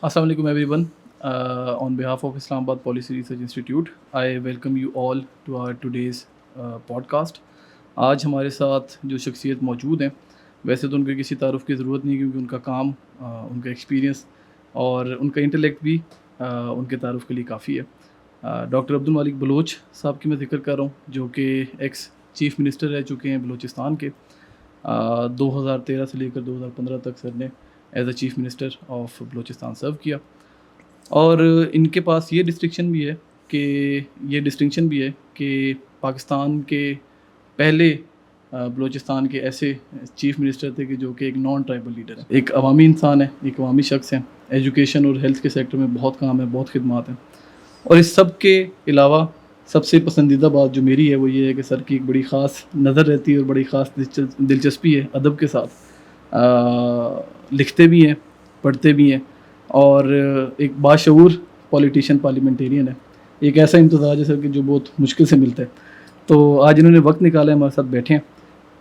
Assalamu alaikum everyone. On behalf of Islamabad Policy Research Institute, I welcome you all to our today's podcast. آج ہمارے ساتھ جو شخصیت موجود ہیں ویسے تو ان کے کسی تعارف کی ضرورت نہیں کیونکہ ان کا کام ان کا ایکسپیرینس اور ان کا انٹلیکٹ بھی ان کے تعارف کے لیے کافی ہے. ڈاکٹر عبد المالک بلوچ صاحب کی میں ذکر کر رہا ہوں جو کہ ایکس چیف منسٹر رہ چکے ہیں بلوچستان کے. 2013 سے لے کر 2015 تک سر نے as a chief minister of Balochistan serve کیا. اور ان کے پاس یہ ڈسٹنکشن بھی ہے کہ پاکستان کے پہلے بلوچستان کے ایسے چیف منسٹر تھے کہ جو کہ ایک نان ٹرائبل لیڈر ہے, ایک عوامی انسان ہے, ایک عوامی شخص ہیں. ایجوکیشن اور ہیلتھ کے سیکٹر میں بہت کام ہے, بہت خدمات ہیں. اور اس سب کے علاوہ سب سے پسندیدہ بات جو میری ہے وہ یہ ہے کہ سر کی ایک بڑی خاص نظر رہتی ہے اور بڑی خاص دلچسپی ہے ادب کے ساتھ. لکھتے بھی ہیں, پڑھتے بھی ہیں اور ایک باشعور پولیٹیشین پارلیمنٹیرین ہے. ایک ایسا امتزاج ہے سر کہ جو بہت مشکل سے ملتا ہے. تو آج انہوں نے وقت نکالا ہے, ہمارے ساتھ بیٹھے ہیں,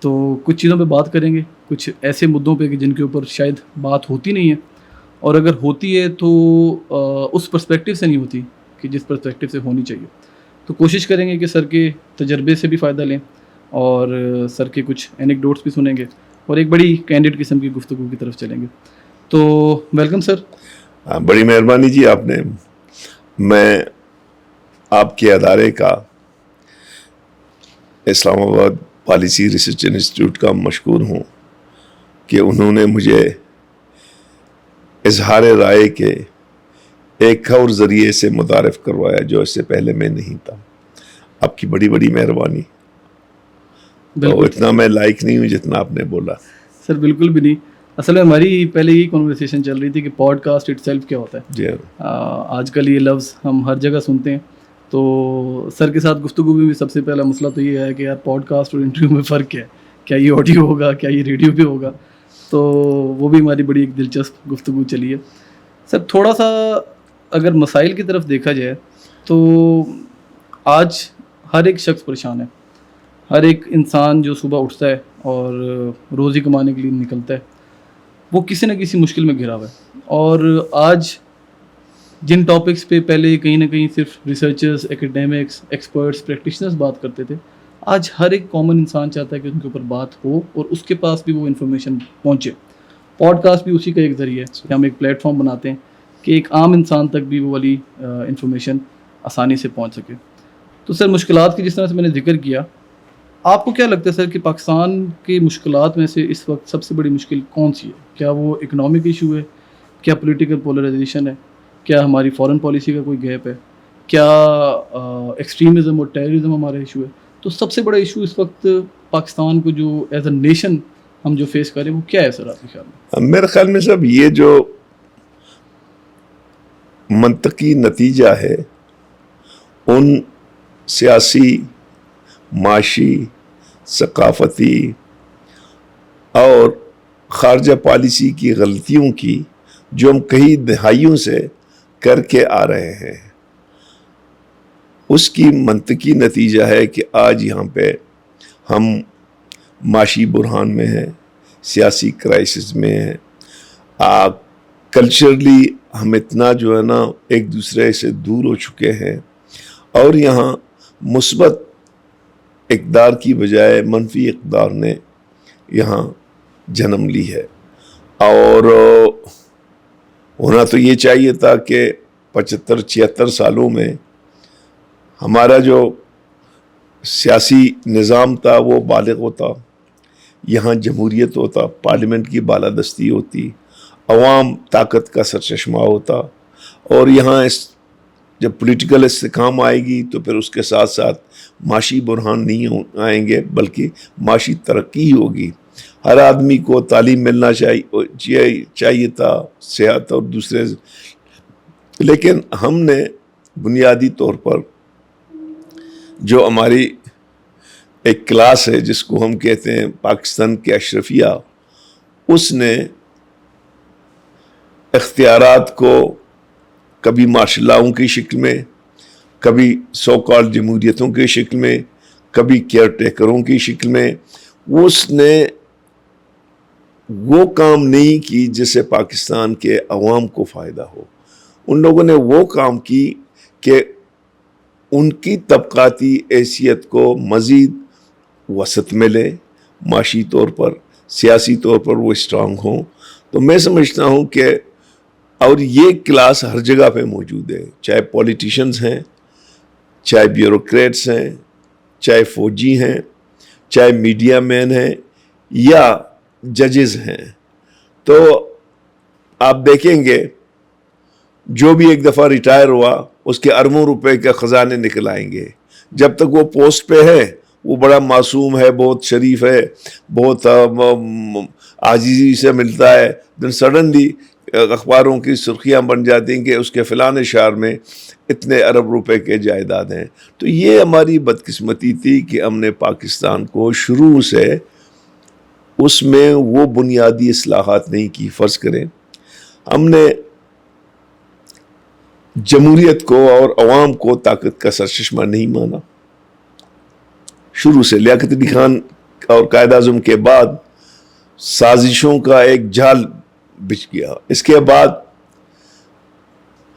تو کچھ چیزوں پہ بات کریں گے, کچھ ایسے مدعوں پہ کہ جن کے اوپر شاید بات ہوتی نہیں ہے, اور اگر ہوتی ہے تو اس پرسپیکٹیو سے نہیں ہوتی کہ جس پرسپیکٹیو سے ہونی چاہیے. تو کوشش کریں گے کہ سر کے تجربے سے بھی فائدہ لیں اور سر کے کچھ اینیکڈوٹس بھی سنیں گے اور ایک بڑی کینڈیڈ قسم کی گفتگو کی طرف چلیں گے. تو ویلکم سر. بڑی مہربانی جی آپ نے. میں آپ کے ادارے کا اسلام آباد پالیسی ریسرچ انسٹیٹیوٹ کا مشکور ہوں کہ انہوں نے مجھے اظہار رائے کے ایک اور ذریعے سے متعارف کروایا جو اس سے پہلے میں نہیں تھا. آپ کی بڑی بڑی مہربانی. تو اتنا میں لائق نہیں ہوں جتنا آپ نے بولا. سر بالکل بھی نہیں. اصل میں ہماری پہلے یہ کنورسیشن چل رہی تھی کہ پوڈ کاسٹ اٹ سیلف کیا ہوتا ہے. جی آج کل یہ لفظ ہم ہر جگہ سنتے ہیں. تو سر کے ساتھ گفتگو میں بھی سب سے پہلا مسئلہ تو یہ ہے کہ یار پوڈ کاسٹ اور انٹرویو میں فرق کیا ہے, کیا یہ آڈیو ہوگا, کیا یہ ریڈیو پہ ہوگا. تو وہ بھی ہماری بڑی ایک دلچسپ گفتگو چلی ہے. سر تھوڑا سا اگر مسائل کی طرف دیکھا جائے تو آج ہر ایک شخص پریشان ہے. ہر ایک انسان جو صبح اٹھتا ہے اور روزی کمانے کے لیے نکلتا ہے وہ کسی نہ کسی مشکل میں گھرا ہوا ہے. اور آج جن ٹاپکس پہ پہلے کہیں نہ کہیں صرف ریسرچرز, ایکیڈیمکس, ایکسپرٹس, پریکٹیشنرز بات کرتے تھے, آج ہر ایک کامن انسان چاہتا ہے کہ ان کے اوپر بات ہو اور اس کے پاس بھی وہ انفارمیشن پہنچے. پوڈ کاسٹ بھی اسی کا ایک ذریعہ ہے کہ ہم ایک پلیٹ فارم بناتے ہیں کہ ایک عام انسان تک بھی وہ والی انفارمیشن آسانی سے پہنچ سکے. تو سر مشکلات کی جس طرح سے میں نے ذکر کیا, آپ کو کیا لگتا ہے سر کہ پاکستان کی مشکلات میں سے اس وقت سب سے بڑی مشکل کون سی ہے؟ کیا وہ اکنامک ایشو ہے, کیا پولیٹیکل پولرائزیشن ہے, کیا ہماری فارن پالیسی کا کوئی گیپ ہے, کیا ایکسٹریمزم اور ٹیررزم ہمارا ایشو ہے؟ تو سب سے بڑا ایشو اس وقت پاکستان کو جو ایز اے نیشن ہم جو فیس کریں وہ کیا ہے سر آپ کے خیال میں؟ میرے خیال میں صاحب یہ جو منطقی نتیجہ ہے ان سیاسی, معاشی, ثقافتی اور خارجہ پالیسی کی غلطیوں کی جو ہم کئی دہائیوں سے کر کے آ رہے ہیں, اس کی منطقی نتیجہ ہے کہ آج یہاں پہ ہم معاشی بحران میں ہیں, سیاسی کرائسس میں ہیں, کلچرلی ہم اتنا جو ہے نا ایک دوسرے سے دور ہو چکے ہیں, اور یہاں مثبت اقدار کی بجائے منفی اقدار نے یہاں جنم لی ہے. اور ہونا تو یہ چاہیے تھا کہ 75-76 سالوں میں ہمارا جو سیاسی نظام تھا وہ بالغ ہوتا, یہاں جمہوریت ہوتا, پارلیمنٹ کی بالادستی ہوتی, عوام طاقت کا سرچشمہ ہوتا, اور یہاں جب پولیٹیکل استحکام آئے گی تو پھر اس کے ساتھ ساتھ معاشی بحران نہیں آئیں گے بلکہ معاشی ترقی ہوگی. ہر آدمی کو تعلیم ملنا چاہیے تھا, صحت اور دوسرے, لیکن ہم نے بنیادی طور پر جو ہماری ایک کلاس ہے جس کو ہم کہتے ہیں پاکستان کے اشرفیہ, اس نے اختیارات کو کبھی مارشل لاؤں کی شکل میں, کبھی سو کال جمہوریتوں کی شکل میں, کبھی کیئر ٹیکروں کی شکل میں, اس نے وہ کام نہیں کی جس سے پاکستان کے عوام کو فائدہ ہو. ان لوگوں نے وہ کام کی کہ ان کی طبقاتی حیثیت کو مزید وسعت ملے، معاشی طور پر، سیاسی طور پر وہ اسٹرانگ ہوں. تو میں سمجھتا ہوں کہ اور یہ کلاس ہر جگہ پہ موجود ہے، چاہے پولیٹیشنز ہیں، چاہے بیوروکریٹس ہیں، چاہے فوجی ہیں، چاہے میڈیا مین ہیں یا ججز ہیں. تو آپ دیکھیں گے جو بھی ایک دفعہ ریٹائر ہوا اس کے اربوں روپے کے خزانے نکل آئیں گے. جب تک وہ پوسٹ پہ ہے وہ بڑا معصوم ہے، بہت شریف ہے، بہت عاجزی سے ملتا ہے. دن سڈنلی اخباروں کی سرخیاں بن جاتی ہیں کہ اس کے فلاں شہر میں اتنے ارب روپے کے جائیداد ہیں. تو یہ ہماری بدقسمتی تھی کہ ہم نے پاکستان کو شروع سے اس میں وہ بنیادی اصلاحات نہیں کی. فرض کریں ہم نے جمہوریت کو اور عوام کو طاقت کا سرچشمہ نہیں مانا شروع سے. لیاقت علی خان اور قائد اعظم کے بعد سازشوں کا ایک جال بچھ گیا. اس کے بعد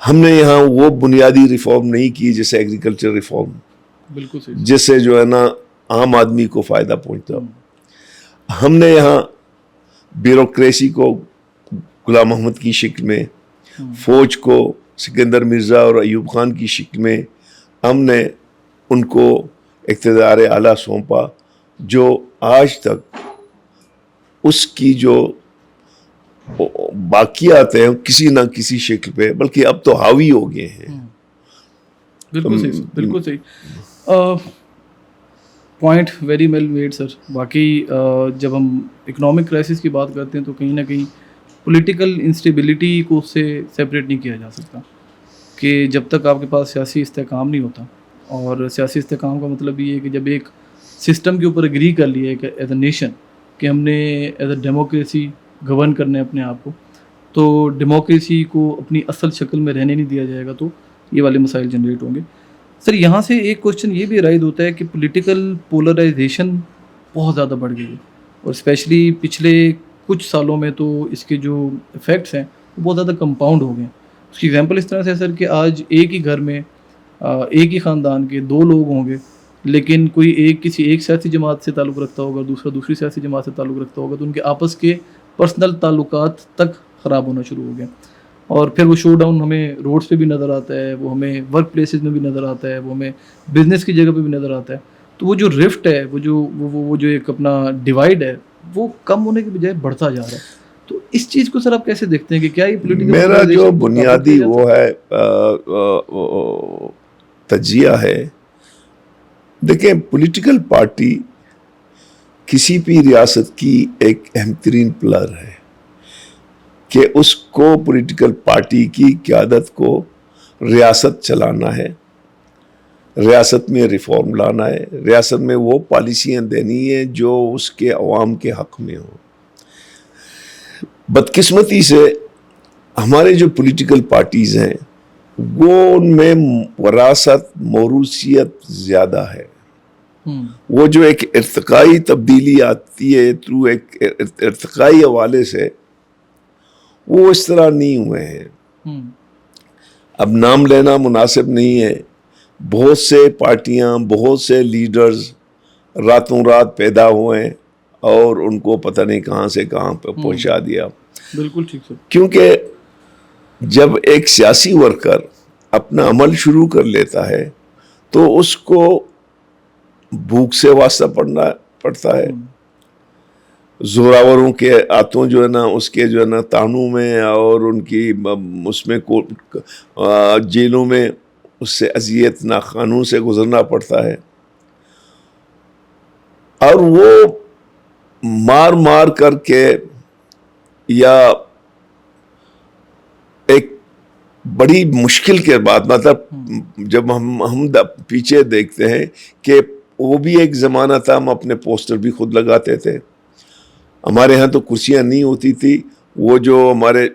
ہم نے یہاں وہ بنیادی ریفارم نہیں کی جیسے ایگریکلچر ریفارم، بالکل صحیح، جس سے جو ہے نا عام آدمی کو فائدہ پہنچتا. ہم نے یہاں بیوروکریسی کو غلام محمد کی شکل میں، فوج کو سکندر مرزا اور ایوب خان کی شکل میں ہم نے ان کو اقتدار اعلیٰ سونپا، جو آج تک اس کی جو باقیات ہیں کسی نہ کسی شکل پہ بلکہ اب تو حاوی ہو گئے ہیں. بالکل صحیح، بالکل صحیح. پوائنٹ ویری ویل میڈ سر. واقعی جب ہم اکنامک کرائسس کی بات کرتے ہیں تو کہیں نہ کہیں پولیٹیکل انسٹیبلٹی کو اس سے سیپریٹ نہیں کیا جا سکتا کہ جب تک آپ کے پاس سیاسی استحکام نہیں ہوتا. اور سیاسی استحکام کا مطلب یہ ہے کہ جب ایک سسٹم کے اوپر اگری کر لیا کہ ایز اے نیشن کہ ہم نے ایز اے ڈیموکریسی گورن کرنا ہے اپنے آپ کو، تو ڈیموکریسی کو اپنی اصل شکل میں رہنے نہیں دیا جائے گا تو یہ والے مسائل جنریٹ ہوں گے. سر یہاں سے ایک کوشچن یہ بھی رائز ہوتا ہے کہ پولیٹیکل پولرائزیشن بہت زیادہ بڑھ گئی ہے، اور اسپیشلی پچھلے کچھ سالوں میں تو اس کے جو افیکٹس ہیں وہ بہت زیادہ کمپاؤنڈ ہو گئے ہیں. اس کی ایگزامپل اس طرح سے ہے سر کہ آج ایک ہی گھر میں ایک ہی خاندان کے 2 لوگ ہوں گے، لیکن کوئی ایک کسی ایک سیاسی جماعت سے تعلق رکھتا ہوگا، دوسرا دوسری سیاسی جماعت سے تعلق رکھتا ہوگا، تو ان کے آپس کے پرسنل تعلقات تک خراب ہونا شروع ہو گئے. اور پھر وہ شو ڈاؤن ہمیں روڈس پہ بھی نظر آتا ہے، وہ ہمیں ورک پلیسز میں بھی نظر آتا ہے، وہ ہمیں بزنس کی جگہ پہ بھی نظر آتا ہے. تو وہ جو رفٹ ہے، وہ جو ایک اپنا ڈیوائڈ ہے، وہ کم ہونے کے بجائے بڑھتا جا رہا ہے. تو اس چیز کو سر آپ کیسے دیکھتے ہیں کہ کیا یہ پولیٹیکل میرا جو بنیادی وہ ہے تجزیہ ہے، دیکھیں پولیٹیکل پارٹی کسی بھی ریاست کی ایک اہم ترین پلر ہے کہ اس کو پولیٹیکل پارٹی کی قیادت کو ریاست چلانا ہے، ریاست میں ریفارم لانا ہے، ریاست میں وہ پالیسیاں دینی ہے جو اس کے عوام کے حق میں ہوں. بدقسمتی سے ہمارے جو پولیٹیکل پارٹیز ہیں وہ ان میں وراثت، موروثیت زیادہ ہے. وہ جو ایک ارتقائی تبدیلی آتی ہے تھرو ایک ارتقائی حوالے سے، وہ اس طرح نہیں ہوئے ہیں. اب نام لینا مناسب نہیں ہے. بہت سے پارٹیاں، بہت سے لیڈرز راتوں رات پیدا ہوئے اور ان کو پتہ نہیں کہاں سے کہاں پہ پہنچا دیا. بالکل ٹھیک سر. کیونکہ جب ایک سیاسی ورکر اپنا عمل شروع کر لیتا ہے تو اس کو بھوک سے واسطہ پڑتا ہے. زوراوروں کے ہاتھوں جو ہے نا اس کے جو ہے نا تانوں میں اور ان کی اس میں جیلوں میں اس سے اذیت ناقانون سے گزرنا پڑتا ہے. اور وہ مار مار کر کے یا ایک بڑی مشکل کے بعد، مطلب جب ہم پیچھے دیکھتے ہیں کہ وہ بھی ایک زمانہ تھا ہم اپنے پوسٹر بھی خود لگاتے تھے. ہمارے ہاں تو کرسیاں نہیں ہوتی تھی، وہ جو ہمارے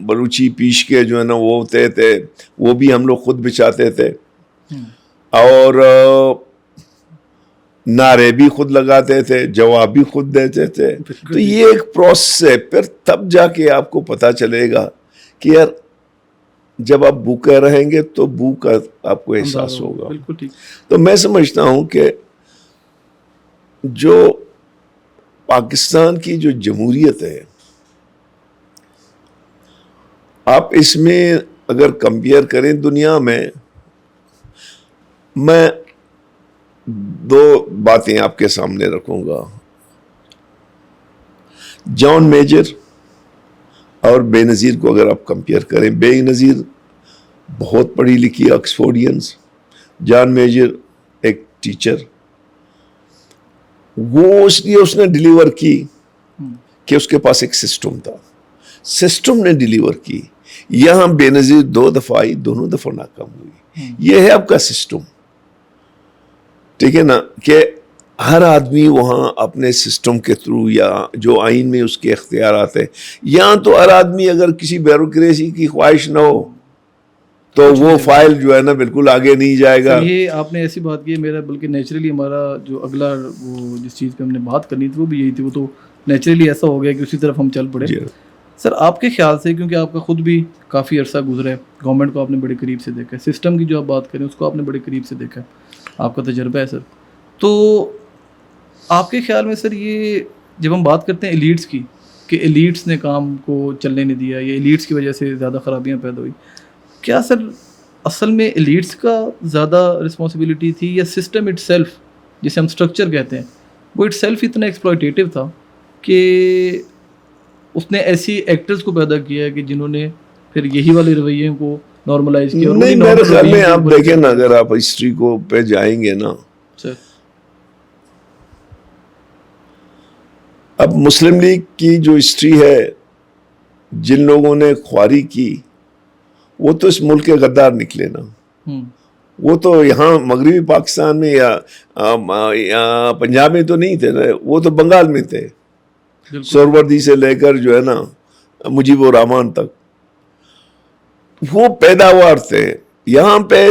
بلوچی پیش کے جو ہے نا وہ ہوتے تھے وہ بھی ہم لوگ خود بچھاتے تھے. اور نعرے بھی خود لگاتے تھے, جواب بھی خود دیتے تھے. تو یہ ایک پروسیس ہے. پھر تب جا کے آپ کو پتا چلے گا کہ یار جب آپ بھوکے رہیں گے تو بھوک کا آپ کو احساس ہوگا. بالکل ٹھیک. تو میں سمجھتا ہوں کہ جو پاکستان کی جو جمہوریت ہے, آپ اس میں اگر کمپیئر کریں دنیا میں دو باتیں آپ کے سامنے رکھوں گا. جان میجر اور بے نظیر کو اگر آپ کمپیئر کریں, بے نظیر بہت پڑھی لکھی آکسفورڈینز, جان میجر ایک ٹیچر. وہ اس لیے اس نے ڈیلیور کی کہ اس کے پاس ایک سسٹم تھا, سسٹم نے ڈیلیور کی. یہاں بے نظیر 2 دفعہ آئی, دونوں دفعہ ناکام ہوئی. یہ ہے آپ کا سسٹم, ٹھیک ہے نا, کہ ہر آدمی وہاں اپنے سسٹم کے تھرو یا جو آئین میں اس کے اختیارات ہیں. یہاں تو ہر آدمی اگر کسی بیوروکریسی کی خواہش نہ ہو تو وہ فائل جو ہے نا بالکل آگے نہیں جائے گا. یہ آپ نے ایسی بات کی ہے, میرا بلکہ نیچرلی ہمارا جو اگلا وہ جس چیز پہ ہم نے بات کرنی تھی وہ بھی یہی تھی. وہ تو نیچرلی ایسا ہو گیا کہ اسی طرف ہم چل پڑے. سر آپ کے خیال سے, کیونکہ آپ کا خود بھی کافی عرصہ گزرا ہے, گورنمنٹ کو آپ نے بڑے قریب سے دیکھا ہے, سسٹم کی جو آپ بات کریں اس کو آپ نے بڑے قریب سے دیکھا ہے, آپ کا تجربہ ہے سر, تو آپ کے خیال میں سر یہ جب ہم بات کرتے ہیں ایلیٹس کی کہ ایلیٹس نے کام کو چلنے نہیں دیا یا ایلیٹس کی وجہ سے زیادہ خرابیاں پیدا ہوئی, کیا سر اصل میں ایلیٹس کا زیادہ رسپانسبلٹی تھی یا سسٹم اٹ سیلف جسے ہم اسٹرکچر کہتے ہیں وہ اٹ سیلف اتنا ایکسپلوٹیٹیو تھا کہ اس نے ایسی ایکٹرز کو پیدا کیا ہے کہ جنہوں نے پھر یہی والے رویے کو نارملائز کیا؟ نہیں, میرے خیال میں آپ دیکھیں نا, اگر آپ ہسٹری کو پہ جائیں گے نا, اب مسلم لیگ کی جو ہسٹری ہے, جن لوگوں نے خواری کی وہ تو اس ملک کے غدار نکلے نا. وہ تو یہاں مغربی پاکستان میں یا پنجاب میں تو نہیں تھے نا, وہ تو بنگال میں تھے, سہروردی سے لے کر جو ہے نا مجیب الرحمان تک وہ پیداوار تھے. یہاں پہ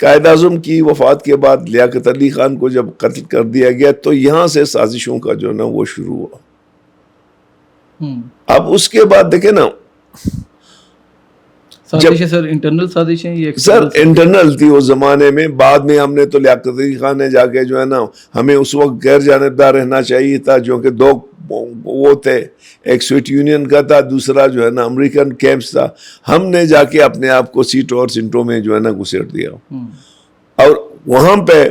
قائد اعظم کی وفات کے بعد لیاقت علی خان کو جب قتل کر دیا گیا تو یہاں سے سازشوں کا جو ہے نا وہ شروع ہوا. اب اس کے بعد دیکھیں نا, سازشیں سر انٹرنل سازشیں یہ سر انٹرنل تھی اس زمانے میں. بعد میں ہم نے تو لیاقت علی خان نے جا کے جو ہے نا, ہمیں اس وقت غیر جانبدار رہنا چاہیے تھا, جو کہ 2 وہ تھے, ایک سویٹ یونین کا تھا, دوسرا جو ہے نا امریکن کیمپس تھا. ہم نے جا کے اپنے آپ کو سیٹوں اور سنٹوں میں جو ہے نا گھسیٹ دیا, اور وہاں پہ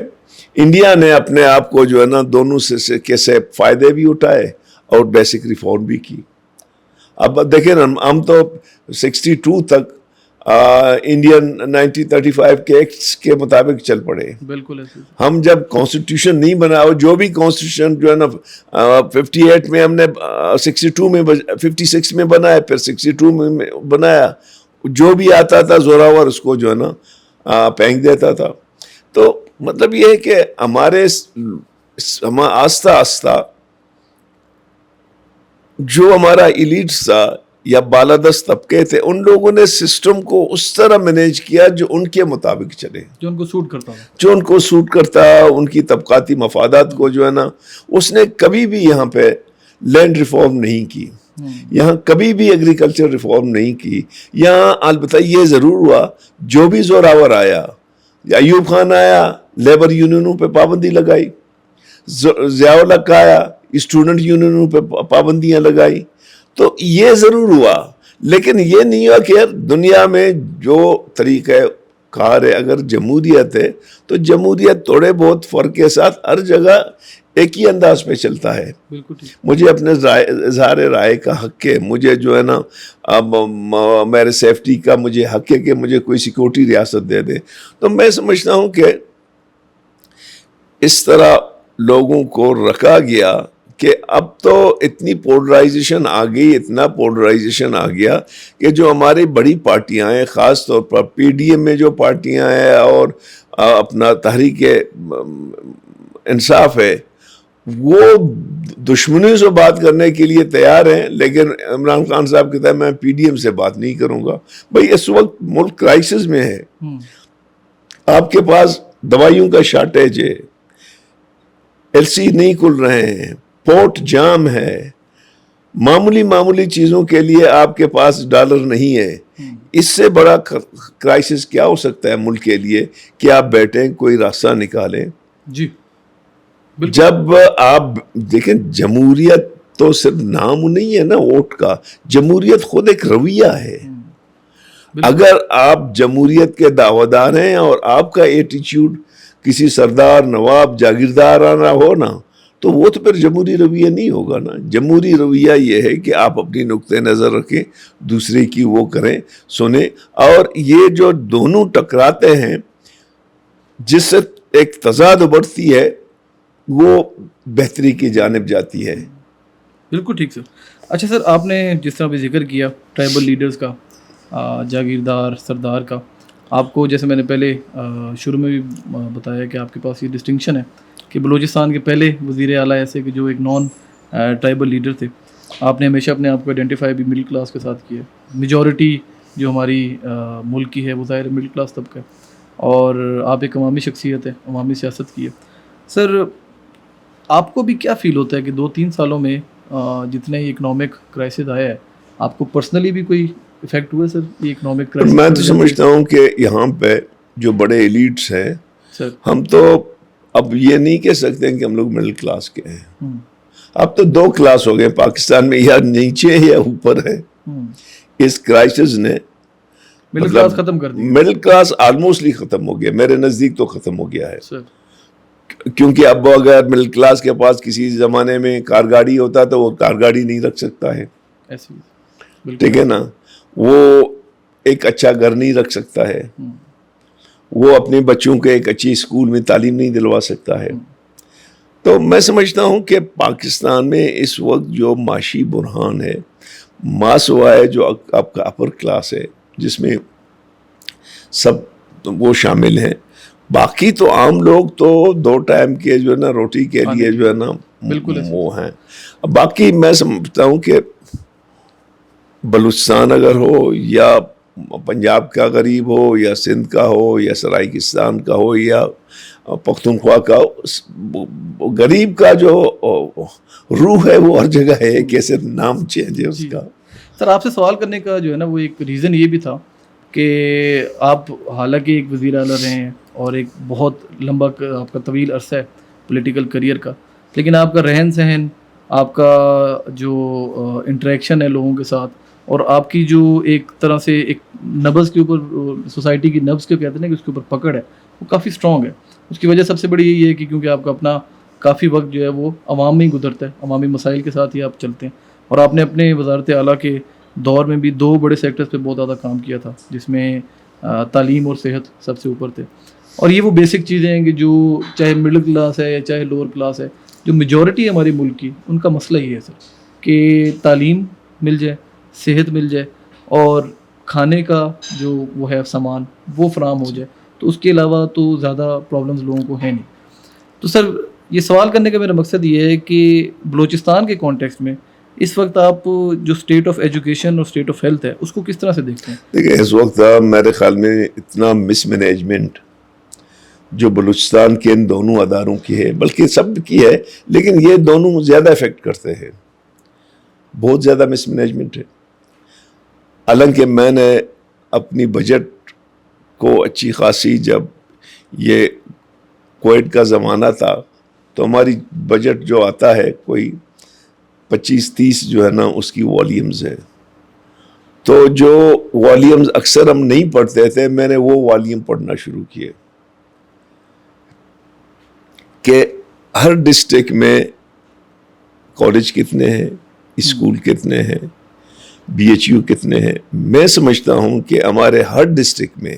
انڈیا نے اپنے آپ کو جو ہے نا دونوں سے فائدے بھی اٹھائے اور بیسک ریفارم بھی کی. اب دیکھیں نا, ہم تو 62 تک انڈین 1935 کے ایکٹس کے مطابق چل پڑے. بالکل. ہم جب کانسٹیٹیوشن نہیں بنا, اور جو بھی کانسٹیٹیوشن جو ہے نا 58 میں ہم نے 62 میں 56 میں بنایا, پھر 62 میں بنایا, جو بھی آتا تھا زوراور اس کو جو ہے نا پھینک دیتا تھا. تو مطلب یہ ہے کہ ہمارے آہستہ آہستہ جو ہمارا ایلیٹس تھا یا بالادست طبقے تھے, ان لوگوں نے سسٹم کو اس طرح مینیج کیا جو ان کے مطابق چلے, جو ان کو سوٹ کرتا, جو ان کو سوٹ کرتا, ان کی طبقاتی مفادات کو جو ہے نا. اس نے کبھی بھی یہاں پہ لینڈ ریفارم نہیں کی, یہاں کبھی بھی ایگریکلچر ریفارم نہیں کی. یہاں البتہ یہ ضرور ہوا, جو بھی زوراور آیا, ایوب خان آیا, لیبر یونینوں پہ پابندی لگائی, ضیاء الحق آیا, اسٹوڈنٹ یونینوں پہ پابندیاں لگائی. تو یہ ضرور ہوا, لیکن یہ نہیں ہوا کہ دنیا میں جو طریقہ کار ہے, اگر جمہوریت ہے تو جمہوریت تھوڑے بہت فرق کے ساتھ ہر جگہ ایک ہی انداز پہ چلتا ہے. مجھے اپنے اظہار رائے کا حق ہے, مجھے جو ہے نا اب میرے سیفٹی کا مجھے حق ہے کہ مجھے کوئی سیکورٹی ریاست دے دے. تو میں سمجھتا ہوں کہ اس طرح لوگوں کو رکھا گیا کہ اب تو اتنی پولرائزیشن آ گئی, اتنا پولرائزیشن آ گیا کہ جو ہماری بڑی پارٹیاں ہیں, خاص طور پر پی ڈی ایم میں جو پارٹیاں ہیں اور اپنا تحریک انصاف ہے, وہ دشمنی سے بات کرنے کے لیے تیار ہیں, لیکن عمران خان صاحب کہتا ہے میں پی ڈی ایم سے بات نہیں کروں گا. بھائی اس وقت ملک کرائسس میں ہے, آپ کے پاس دوائیوں کا شارٹیج ہے, LC نہیں کھل رہے ہیں, پورٹ جام ہے, معمولی چیزوں کے لیے آپ کے پاس ڈالر نہیں ہے. اس سے بڑا کرائسس کیا ہو سکتا ہے ملک کے لیے کہ آپ بیٹھیں کوئی راستہ نکالیں. جی جب آپ دیکھیں جمہوریت تو صرف نام نہیں ہے نا ووٹ کا, جمہوریت خود ایک رویہ ہے. اگر آپ جمہوریت کے دعویدار ہیں اور آپ کا ایٹیچیوڈ کسی سردار, نواب, جاگیردارانہ ہو نا, تو وہ تو پھر جمہوری رویہ نہیں ہوگا نا. جمہوری رویہ یہ ہے کہ آپ اپنی نقطۂ نظر رکھیں, دوسرے کی وہ کریں, سنیں, اور یہ جو دونوں ٹکراتے ہیں جس سے ایک تضاد ابھرتی ہے وہ بہتری کی جانب جاتی ہے. بالکل ٹھیک سر. اچھا سر, آپ نے جس طرح بھی ذکر کیا ٹرائبل لیڈرز کا, جاگیردار, سردار کا, آپ کو جیسے میں نے پہلے شروع میں بھی بتایا کہ آپ کے پاس یہ ڈسٹنکشن ہے کہ بلوچستان کے پہلے وزیر اعلیٰ ایسے کہ جو ایک نان ٹرائبل لیڈر تھے. آپ نے ہمیشہ اپنے آپ کو آئیڈینٹیفائی بھی مڈل کلاس کے ساتھ کیا. میجورٹی جو ہماری ملک کی ہے وہ ظاہر مڈل کلاس طبقہ ہے, اور آپ ایک عوامی شخصیت ہے, عوامی سیاست کی ہے. سر آپ کو بھی کیا فیل ہوتا ہے کہ 2-3 سالوں میں جتنے ہی اکنامک کرائسس آیا ہے, آپ کو پرسنلی بھی کوئی افیکٹ ہوا ہے سر یہ اکنامک کرائسس؟ میں تو سمجھتا ہوں کہ یہاں پہ جو بڑے ایلیٹس ہیں, ہم تو اب یہ نہیں کہہ سکتے کہ ہم لوگ مڈل کلاس کے ہیں. اب تو 2 کلاس ہو گئے پاکستان میں, یا نیچے یا اوپر ہے. اس کرائسس نے مڈل کلاس ختم کر دیا. مڈل کلاس آلموسٹلی ختم ہو گیا, میرے نزدیک تو ختم ہو گیا ہے. کیونکہ اب اگر مڈل کلاس کے پاس کسی زمانے میں کار گاڑی ہوتا تو وہ کار گاڑی نہیں رکھ سکتا ہے, ٹھیک ہے نا, وہ ایک اچھا گھر نہیں رکھ سکتا ہے, وہ اپنے بچوں کے ایک اچھی اسکول میں تعلیم نہیں دلوا سکتا ہے. تو میں سمجھتا ہوں کہ پاکستان میں اس وقت جو معاشی بحران ہے, ماسوائے جو آپ کا اپر کلاس ہے جس میں سب وہ شامل ہیں, باقی تو عام لوگ تو 2 ٹائم کے جو ہے نا روٹی کے لیے جو ہے نا وہ ہیں. باقی میں سمجھتا ہوں کہ بلوچستان اگر ہو, یا پنجاب کا غریب ہو, یا سندھ کا ہو, یا سرائیکستان کا ہو, یا پختونخوا کا, غریب کا جو روح ہے وہ ہر جگہ ہے, کیسے نام چینج ہے اس کا. سر آپ سے سوال کرنے کا جو ہے نا وہ ایک ریزن یہ بھی تھا کہ آپ حالانکہ ایک وزیر اعلیٰ رہے ہیں اور ایک بہت لمبا آپ کا طویل عرصہ ہے پولیٹیکل کریئر کا, لیکن آپ کا رہن سہن, آپ کا جو انٹریکشن ہے لوگوں کے ساتھ, اور آپ کی جو ایک طرح سے ایک نبض کے اوپر, سوسائٹی کی نبض کے کہتے ہیں نا کہ اس کے اوپر پکڑ ہے, وہ کافی اسٹرانگ ہے. اس کی وجہ سب سے بڑی یہی ہے کہ کیونکہ آپ کا اپنا کافی وقت جو ہے وہ عوام میں ہی گزرتا ہے, عوامی مسائل کے ساتھ ہی آپ چلتے ہیں, اور آپ نے اپنے وزارت اعلیٰ کے دور میں بھی 2 بڑے سیکٹرز پہ بہت زیادہ کام کیا تھا, جس میں تعلیم اور صحت سب سے اوپر تھے. اور یہ وہ بیسک چیزیں ہیں کہ جو چاہے مڈل کلاس ہے یا چاہے لوور کلاس ہے, جو میجورٹی ہے ہماری ملک کی, ان کا مسئلہ یہ ہے سر کہ تعلیم مل جائے, صحت مل جائے, اور کھانے کا جو وہ ہے سامان وہ فراہم ہو جائے, تو اس کے علاوہ تو زیادہ پرابلمز لوگوں کو ہے نہیں. تو سر یہ سوال کرنے کا میرا مقصد یہ ہے کہ بلوچستان کے کانٹیکسٹ میں اس وقت آپ جو اسٹیٹ آف ایجوکیشن اور اسٹیٹ آف ہیلتھ ہے اس کو کس طرح سے دیکھتے ہیں؟ دیکھیں اس وقت میرے خیال میں اتنا مس مینجمنٹ جو بلوچستان کے ان دونوں اداروں کی ہے, بلکہ سب کی ہے, لیکن یہ دونوں زیادہ افیکٹ کرتے ہیں, بہت زیادہ مس مینجمنٹ ہے. حالانکہ میں نے اپنی بجٹ کو اچھی خاصی, جب یہ کووڈ کا زمانہ تھا تو ہماری بجٹ جو آتا ہے کوئی 25-30 جو ہے نا اس کی والیومز ہے, تو جو والیومز اکثر ہم نہیں پڑھتے تھے, میں نے وہ والیوم پڑھنا شروع کیے کہ ہر ڈسٹرکٹ میں کالج کتنے ہیں, اسکول کتنے ہیں, BHU کتنے ہیں. میں سمجھتا ہوں کہ ہمارے ہر ڈسٹرکٹ میں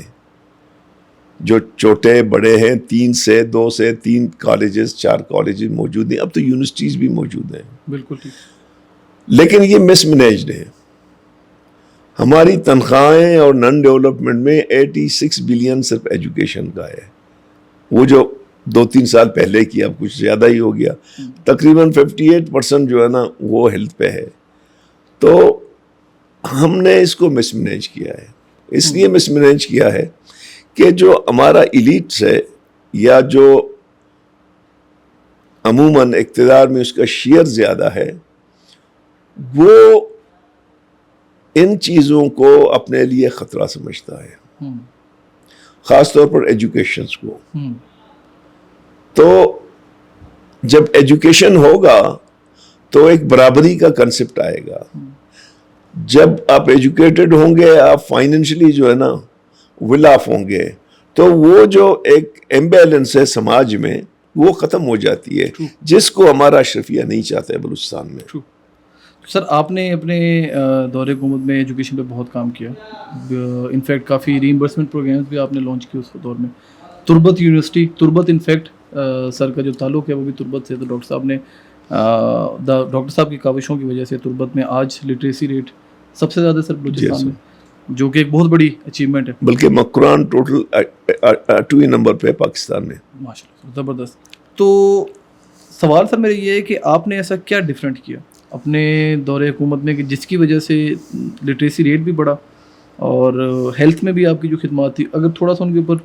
جو چھوٹے بڑے ہیں 2 سے 3 کالجز 4 کالجز موجود ہیں, اب تو یونیورسٹیز بھی موجود ہیں. بالکل ٹھیک. لیکن یہ مس مینیجڈ ہے. ہماری تنخواہیں اور نان ڈیولپمنٹ میں 86 بلین صرف ایجوکیشن کا ہے, وہ جو 2-3 سال پہلے کی, اب کچھ زیادہ ہی ہو گیا. تقریباً 58% جو ہے نا وہ ہیلتھ پہ ہے. تو ہم نے اس کو مس مینیج کیا ہے. اس لیے مس مینیج کیا ہے کہ جو ہمارا ایلیٹس ہے, یا جو عموماً اقتدار میں اس کا شیئر زیادہ ہے، وہ ان چیزوں کو اپنے لیے خطرہ سمجھتا ہے، خاص طور پر ایجوکیشنز کو. تو جب ایجوکیشن ہوگا تو ایک برابری کا کنسپٹ آئے گا. جب آپ ایجوکیٹڈ ہوں گے، آپ فائنینشلی جو ہے نا ویل آف ہوں گے، تو وہ جو ایک امبیلنس ہے سماج میں وہ ختم ہو جاتی ہے، جس کو ہمارا اشرفیہ نہیں چاہتا ہے بلوچستان میں. سر آپ نے اپنے دور حکومت میں ایجوکیشن پہ بہت کام کیا، انفیکٹ کافی ری امبرسمنٹ پروگرامس بھی آپ نے لانچ کیے اس دور میں. تربت یونیورسٹی، تربت انفیکٹ سر کا جو تعلق ہے وہ بھی تربت سے، تو ڈاکٹر صاحب نے ڈاکٹر صاحب کی کاوشوں کی وجہ سے تربت میں آج لٹریسی ریٹ سب سے زیادہ سر بلوچستان میں، جو کہ ایک بہت بڑی اچیومنٹ ہے. بلکہ مقران ٹوٹل 2 نمبر پہ پاکستان میں. ماشاء اللہ، زبردست. تو سوال سر میرا یہ ہے کہ آپ نے ایسا کیا ڈفرینٹ کیا اپنے دور حکومت میں کہ جس کی وجہ سے لٹریسی ریٹ بھی بڑھا اور ہیلتھ میں بھی آپ کی جو خدمات تھی، اگر تھوڑا سا ان کے اوپر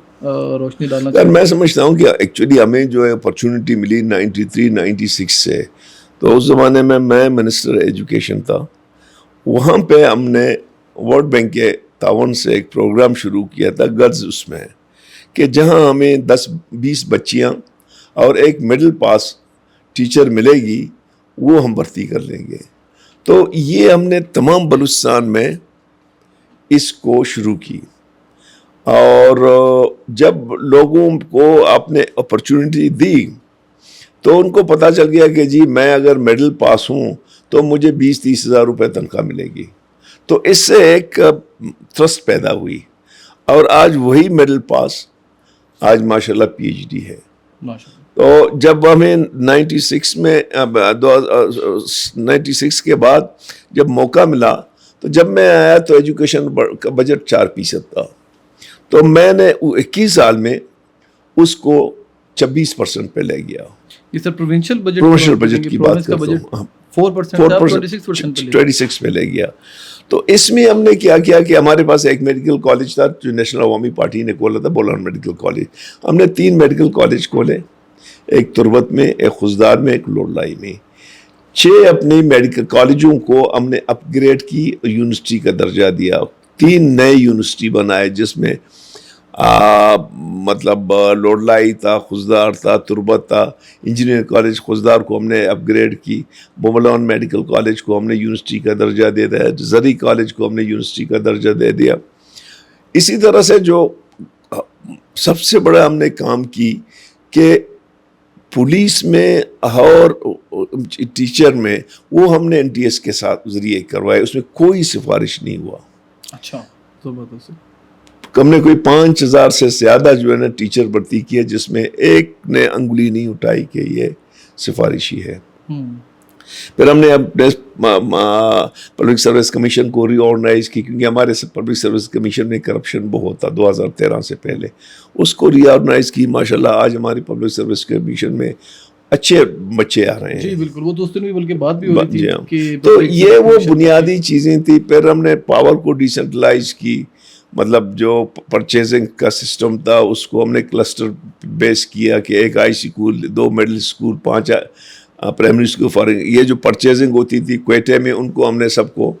روشنی ڈالنا چاہیے. میں سمجھتا ہوں کہ ایکچولی ہمیں جو ہے اپرچونٹی ملی 93-96 سے، تو اس زمانے میں منسٹر ایجوکیشن تھا. وہاں پہ ہم نے ورلڈ بینک کے تعاون سے ایک پروگرام شروع کیا تھا گرلز، اس میں کہ جہاں ہمیں 10-20 بچیاں اور ایک مڈل پاس ٹیچر ملے گی وہ ہم بھرتی کر لیں گے. تو یہ ہم نے تمام بلوچستان میں اس کو شروع کی، اور جب لوگوں کو آپ نے اپرچونٹی دی تو ان کو پتہ چل گیا کہ جی میں اگر مڈل پاس ہوں تو مجھے 20-30 ہزار روپے تنخواہ ملے گی. تو اس سے ایک تھرسٹ پیدا ہوئی، اور آج وہی مڈل پاس آج ماشاءاللہ PhD ہے. تو جب ہمیں 96 کے بعد جب موقع ملا، تو جب میں آیا تو ایجوکیشن کا بجٹ 4% تھا، تو میں نے 21 سال میں اس کو 26% پہ لے گیا. یہ سر پروونشل بجٹ کی بات کرتا ہوں، 26 پہ لے گیا. تو اس میں ہم نے کیا کہ ہمارے پاس ایک میڈیکل کالج تھا جو نیشنل عوامی پارٹی نے کھولا تھا، بولان میڈیکل کالج. ہم نے 3 میڈیکل کالج کھولے، ایک تربت میں، ایک خزدار میں، ایک لوڑلائی میں. 6 اپنے میڈیکل کالجوں کو ہم نے اپ گریڈ کی، یونیورسٹی کا درجہ دیا. 3 نئے یونیورسٹی بنائے، جس میں مطلب لوڑلائی تھا، خزدار تھا، تربت تھا. انجینئر کالج خزدار کو ہم نے اپ گریڈ کی، بولان میڈیکل کالج کو ہم نے یونیورسٹی کا درجہ دے دیا، زرعی کالج کو ہم نے یونیورسٹی کا درجہ دے دیا. اسی طرح سے جو سب سے بڑا ہم نے کام کی کہ پولیس میں اور ٹیچر میں وہ ہم نے NTS کے ساتھ ذریعے کروائے، اس میں کوئی سفارش نہیں ہوا. اچھا، زبردست. ہم نے کوئی 5000 سے زیادہ جو ہے نا ٹیچر بھرتی کیا، جس میں ایک نے انگلی نہیں اٹھائی کہ یہ سفارشی ہے. پھر ہم نے اپنے پبلک سروس کمیشن کو ری آرگنائز کی، کیونکہ ہمارے پبلک سروس کمیشن میں کرپشن بہت تھا 2013 سے پہلے. اس کو ری آرگنائز کی. ماشاءاللہ آج ہماری پبلک سروس کمیشن میں اچھے بچے آ رہے ہیں. جی بالکل، وہ دوستوں میں بلکہ بات بھی ہو رہی تھی کہ تو یہ وہ بنیادی چیزیں تھیں. پھر ہم نے پاور کو ڈیسنٹرلائز کی، مطلب جو پرچیزنگ کا سسٹم تھا اس کو ہم نے کلسٹر بیس کیا کہ ایک high school, 2 middle school, 5 primary school. For یہ جو پرچیزنگ ہوتی تھی کوئٹے میں، ان کو ہم نے سب کو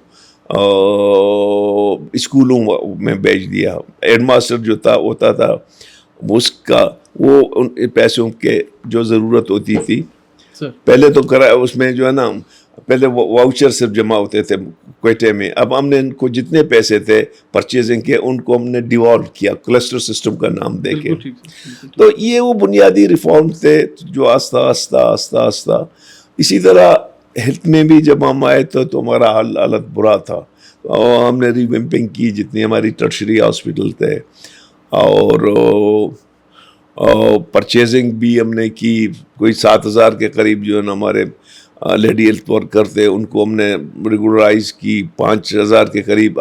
اسکولوں میں بیچ دیا. ہیڈ ماسٹر جو ہوتا تھا اس کا وہ پیسوں کے جو ضرورت ہوتی تھی پہلے تو اس میں جو ہے نا پہلے واؤچر صرف جمع ہوتے تھے کوئٹے میں. اب ہم نے ان کو جتنے پیسے تھے پرچیزنگ کے ان کو ہم نے ڈیوالو کیا کلسٹر سسٹم کا نام دے کے. تو یہ وہ بنیادی ریفارم تھے جو آستہ. اسی طرح ہیلتھ میں بھی جب ہم آئے تو ہمارا حالت برا تھا. ہم نے ریویمپنگ کی جتنی ہماری ٹرشری ہاسپٹل تھے، اور پرچیزنگ بھی ہم نے کی. کوئی 7000 کے قریب جو ہے نا ہمارے لیڈی ہیلتھ ورکر تھے، ان کو ہم نے ریگولرائز کی. 5000 کے قریب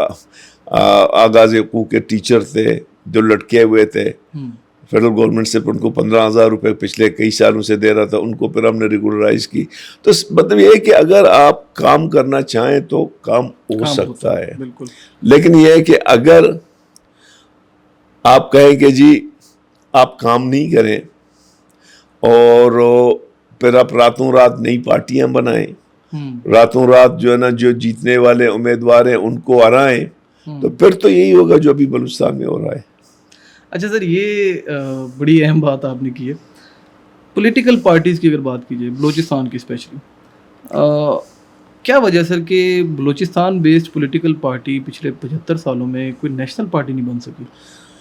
آغاز حقوق کے ٹیچر تھے جو لٹکے ہوئے تھے. فیڈرل گورنمنٹ سے ان کو 15000 روپے پچھلے کئی سالوں سے دے رہا تھا، ان کو پھر ہم نے ریگولرائز کی. تو مطلب یہ ہے کہ اگر آپ کام کرنا چاہیں تو کام ہو سکتا ہے. لیکن یہ ہے کہ اگر آپ کہیں کہ جی آپ کام نہیں کریں اور پھر آپ راتوں رات نئی پارٹیاں بنائیں, راتوں رات جو ہے نا جو جیتنے والے امیدوار ہیں ان کو ہرائیں, تو پھر تو یہی ہوگا جو ابھی بلوچستان میں ہو رہا ہے. اچھا سر, یہ بڑی اہم بات آپ نے کی ہے. پولیٹیکل پارٹیز کی اگر بات کی جائے بلوچستان کی اسپیشلی, کیا وجہ سر کہ بلوچستان بیسڈ پولیٹیکل پارٹی پچھلے 75 سالوں میں کوئی نیشنل پارٹی نہیں بن سکی؟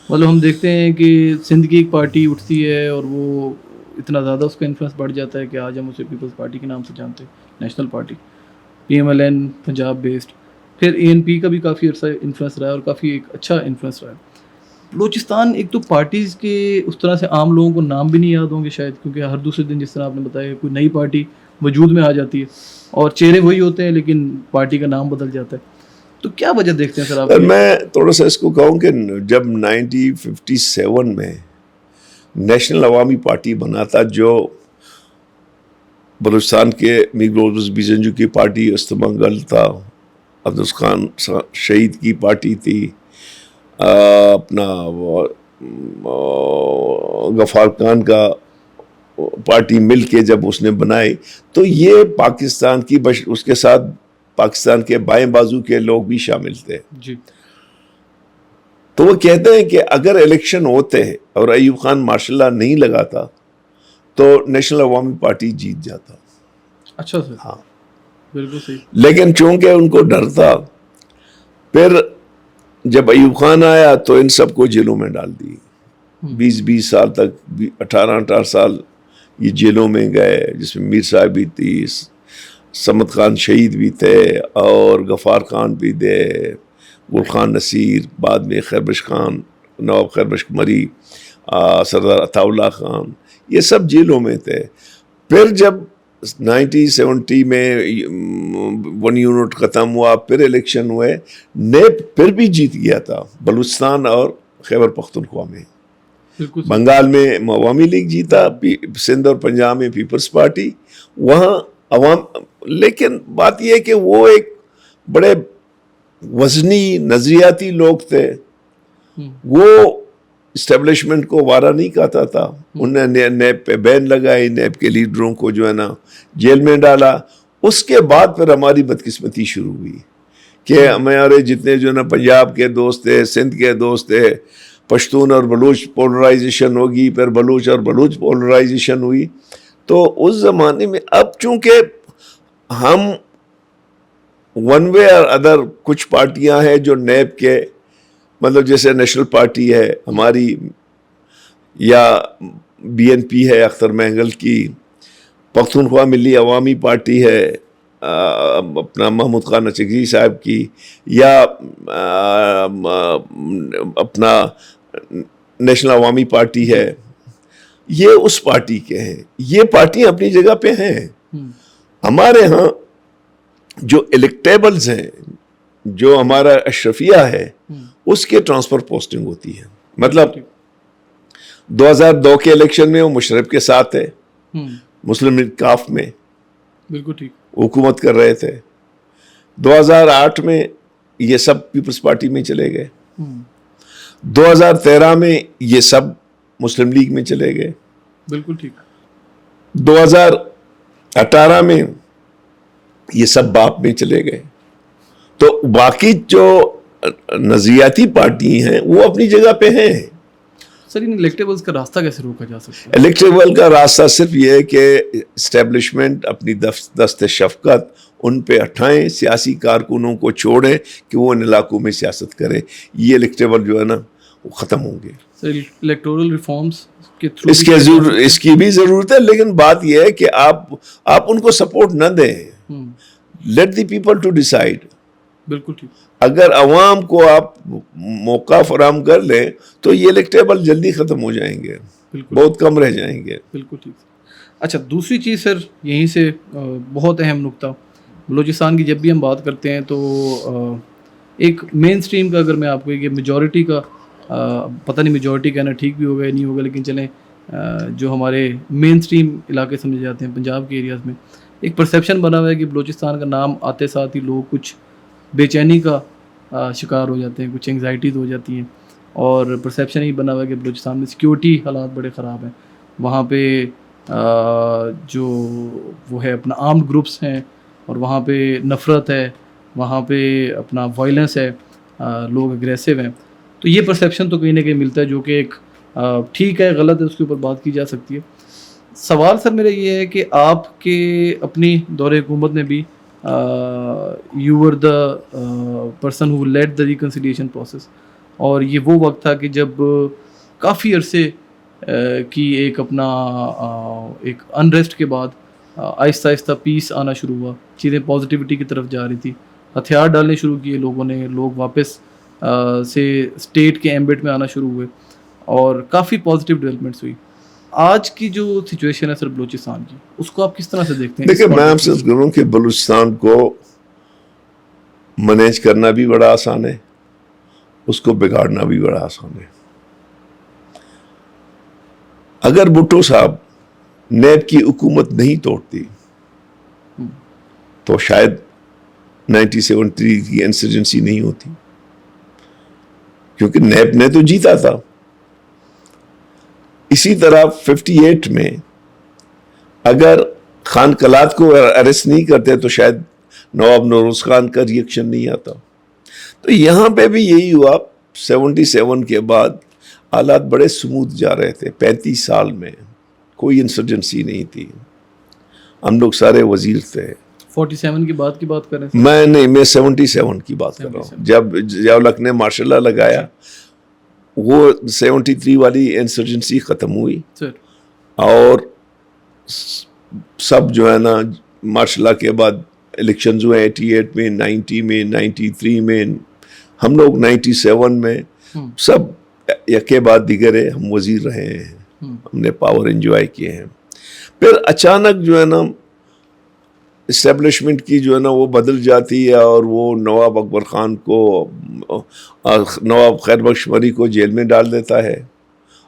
مطلب ہم دیکھتے ہیں کہ سندھ کی ایک پارٹی اٹھتی ہے اور وہ اتنا زیادہ اس کا انفلوئنس بڑھ جاتا ہے کہ آج ہم اسے پیپلز پارٹی کے نام سے جانتے ہیں, national party. PMLN Punjab based, پھر ANP کا بھی کافی عرصہ انفلوئنس رہا ہے اور کافی ایک اچھا انفلوئنس رہا ہے. بلوچستان ایک تو پارٹیز کے اس طرح سے عام لوگوں کو نام بھی نہیں یاد ہوں گے شاید, کیونکہ ہر دوسرے دن جس طرح آپ نے بتایا کوئی نئی پارٹی وجود میں آ جاتی ہے اور چہرے وہی ہوتے ہیں لیکن پارٹی کا نام بدل جاتا ہے. تو کیا وجہ دیکھتے ہیں سر آپ؟ میں تھوڑا سا اس کو کہوں کہ جب 1957 میں نیشنل عوامی پارٹی بنا تھا, جو بلوچستان کے میر گلوبس بیزنجو کی پارٹی استمنگل تھا, عبدالرس خان شہید کی پارٹی تھی, اپنا غفار خان کا پارٹی مل کے جب اس نے بنائی, تو یہ پاکستان کی اس کے ساتھ پاکستان کے بائیں بازو کے لوگ بھی شامل تھے. جی. تو وہ کہتے ہیں کہ اگر الیکشن ہوتے اور ایوب خان ماشاء اللہ نہیں لگاتا تو نیشنل عوامی پارٹی جیت جاتا. اچھا سر. ہاں بالکل صحیح. لیکن چونکہ ان کو ڈر تھا, پھر جب ایوب خان آیا تو ان سب کو جیلوں میں ڈال دی. 20 سال تک 18 سال یہ جیلوں میں گئے, جس میں میر صاحب بھی تھی, صمد خان شہید بھی تھے, اور غفار خان بھی تھے, گل خان نصیر, بعد میں خیبرش خان, نواب خیبرش مری, سردار عطا اللہ خان, یہ سب جیلوں میں تھے. پھر جب 1970 میں 1 یونٹ ختم ہوا, پھر الیکشن ہوئے, نیب پھر بھی جیت گیا تھا بلوچستان اور خیبر پختونخوا میں. بنگال میں عوامی لیگ جیتا, سندھ اور پنجاب میں پیپلز پارٹی, وہاں عوام. لیکن بات یہ ہے کہ وہ ایک بڑے وزنی نظریاتی لوگ تھے, وہ اسٹیبلشمنٹ کو وارہ نہیں کہتا تھا. انہوں نے نیب پہ بین لگائی, نیب کے لیڈروں کو جو ہے نا جیل میں ڈالا. اس کے بعد پھر ہماری بدقسمتی شروع ہوئی کہ ہمارے جتنے جو ہے نا پنجاب کے دوست تھے, سندھ کے دوست تھے, پشتون اور بلوچ پولرائزیشن ہوگی, پھر بلوچ اور بلوچ پولرائزیشن ہوئی. تو اس زمانے میں اب چونکہ ہم ون وے اور ادر کچھ پارٹیاں ہیں جو نیب کے, مطلب جیسے نیشنل پارٹی ہے ہماری, یا BNP ہے اختر مینگل کی, پختونخوا ملی عوامی پارٹی ہے اپنا محمود خان نچگری صاحب کی, یا اپنا نیشنل عوامی پارٹی ہے, یہ اس پارٹی کے ہیں. یہ پارٹیاں اپنی جگہ پہ ہیں. ہمارے ہاں جو الیکٹیبلز ہیں, جو ہمارا اشرفیہ ہے, اس کے ٹرانسفر پوسٹنگ ہوتی ہے. مطلب 2002 کے الیکشن میں وہ مشرف کے ساتھ ہے, مسلم لیگ کاف میں بالکل ٹھیک حکومت کر رہے تھے. 2008 میں یہ سب پیپلز پارٹی میں چلے گئے. 2013 میں یہ سب مسلم لیگ میں چلے گئے. بالکل ٹھیک. 2018 میں یہ سب باپ میں چلے گئے. تو باقی جو نظریاتی پارٹی ہیں وہ اپنی جگہ پہ ہیں. سر ان الیکٹیبلز کا راستہ کیسے روکا جا سکتا ہے؟ الیکٹیبل کا راستہ صرف یہ ہے کہ اسٹیبلشمنٹ اپنی دست شفقت ان پہ اٹھائیں, سیاسی کارکنوں کو چھوڑیں کہ وہ ان علاقوں میں سیاست کریں. یہ الیکٹیبل جو ہے نا وہ ختم ہوں گے. سر الیکٹورل ریفارمز کے تھرو اس کی بھی ضرورت ہے, لیکن بات یہ ہے کہ آپ ان کو سپورٹ نہ دیں. Let the people to decide. بالکل ٹھیک. اگر عوام کو آپ موقع فراہم کر لیں تو یہ الیکٹیبل جلدی ختم ہو جائیں گے, بہت کم رہ جائیں گے. بالکل ٹھیک. اچھا دوسری چیز سر, یہیں سے بہت اہم نقطہ, بلوچستان کی جب بھی ہم بات کرتے ہیں تو ایک مین سٹریم کا, اگر میں آپ کو یہ میجورٹی کا, پتہ نہیں میجورٹی کہنا ٹھیک بھی ہوگا یا نہیں ہوگا, لیکن چلیں جو ہمارے مین سٹریم علاقے سمجھے جاتے ہیں پنجاب کے ایریاز میں, ایک پرسیپشن بنا ہوا ہے کہ بلوچستان کا نام آتے ساتھ ہی لوگ کچھ بے چینی کا شکار ہو جاتے ہیں, کچھ انگزائٹیز ہو جاتی ہیں, اور پرسیپشن ہی بنا ہوا ہے کہ بلوچستان میں سیکیورٹی حالات بڑے خراب ہیں. وہاں پہ جو وہ ہے اپنا آرمڈ گروپس ہیں اور وہاں پہ نفرت ہے, وہاں پہ اپنا وائلنس ہے, لوگ اگریسو ہیں. تو یہ پرسیپشن تو کہیں نہ کہیں ملتا ہے جو کہ ایک ٹھیک ہے غلط ہے, اس کے اوپر بات کی جا سکتی ہے. سوال سر میرا یہ ہے کہ آپ کے اپنی دور حکومت میں بھی you were the person who lead the reconciliation process, اور یہ وہ وقت تھا کہ جب کافی عرصے کی ایک اپنا ایک انریسٹ کے بعد آہستہ آہستہ پیس آنا شروع ہوا, چیزیں پازیٹیوٹی کی طرف جا رہی تھی, ہتھیار ڈالنے شروع کیے لوگوں نے, لوگ واپس سے اسٹیٹ کے ایمبٹ میں آنا شروع ہوئے اور کافی پازیٹیو ڈیولپمنٹس ہوئی. آج کی جو سچویشن ہے سر بلوچستان کی, اس کو آپ کس طرح سے دیکھتے ہیں؟ دیکھیں, میں آپ سے کروں کہ بلوچستان کو مینیج کرنا بھی بڑا آسان ہے, اس کو بگاڑنا بھی بڑا آسان ہے. اگر بھٹو صاحب نیب کی حکومت نہیں توڑتی تو شاید 1973 کی انسرجنسی نہیں ہوتی, کیونکہ نیب نے تو جیتا تھا. اسی طرح 58 میں اگر خان قلات کو اریسٹ نہیں کرتے تو شاید نواب نوروز خان کا ریئیکشن نہیں آتا. تو یہاں پہ بھی یہی ہوا. 77 کے بعد حالات بڑے سموتھ جا رہے تھے. 35 سال میں کوئی انسرجنسی نہیں تھی, ہم لوگ سارے وزیر تھے. 47 کی بات کر رہے ہیں؟ میں 77 کی بات کر رہا ہوں. جب ضیاء-ال-حق نے مارشاء اللہ لگایا, وہ 73 والی انسرجنسی ختم ہوئی اور سب جو ہے نا مارشاء اللہ کے بعد الیکشنز ہوئے 88 میں, 90 میں, 93 میں, ہم لوگ 97 میں, سب یکے بعد دیگرے ہم وزیر رہے ہیں, ہم نے پاور انجوائے کیے ہیں. پھر اچانک جو ہے نا اسٹیبلشمنٹ کی جو ہے نا وہ بدل جاتی ہے اور وہ نواب اکبر خان کو, نواب خیر بخش مری کو جیل میں ڈال دیتا ہے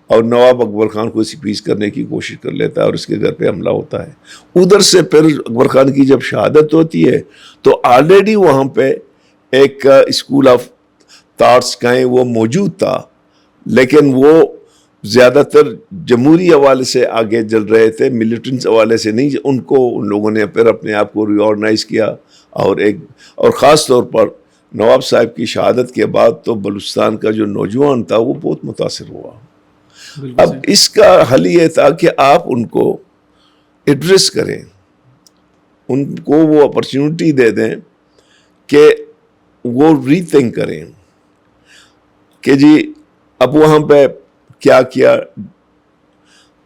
اور نواب اکبر خان کو سپیس کرنے کی کوشش کر لیتا ہے اور اس کے گھر پہ حملہ ہوتا ہے. ادھر سے پھر اکبر خان کی جب شہادت ہوتی ہے تو آلریڈی وہاں پہ ایک اسکول آف تھاٹس کہیں وہ موجود تھا, لیکن وہ زیادہ تر جمہوری حوالے سے آگے چل رہے تھے, ملیٹنٹس حوالے سے نہیں. ان لوگوں نے پھر اپنے آپ کو ری آرگنائز کیا اور خاص طور پر نواب صاحب کی شہادت کے بعد تو بلوچستان کا جو نوجوان تھا وہ بہت متاثر ہوا. اب اس کا حل یہ تھا کہ آپ ان کو ایڈریس کریں, ان کو وہ اپرچونٹی دے دیں کہ وہ ری تھنک کریں کہ جی اب وہاں پہ کیا کیا,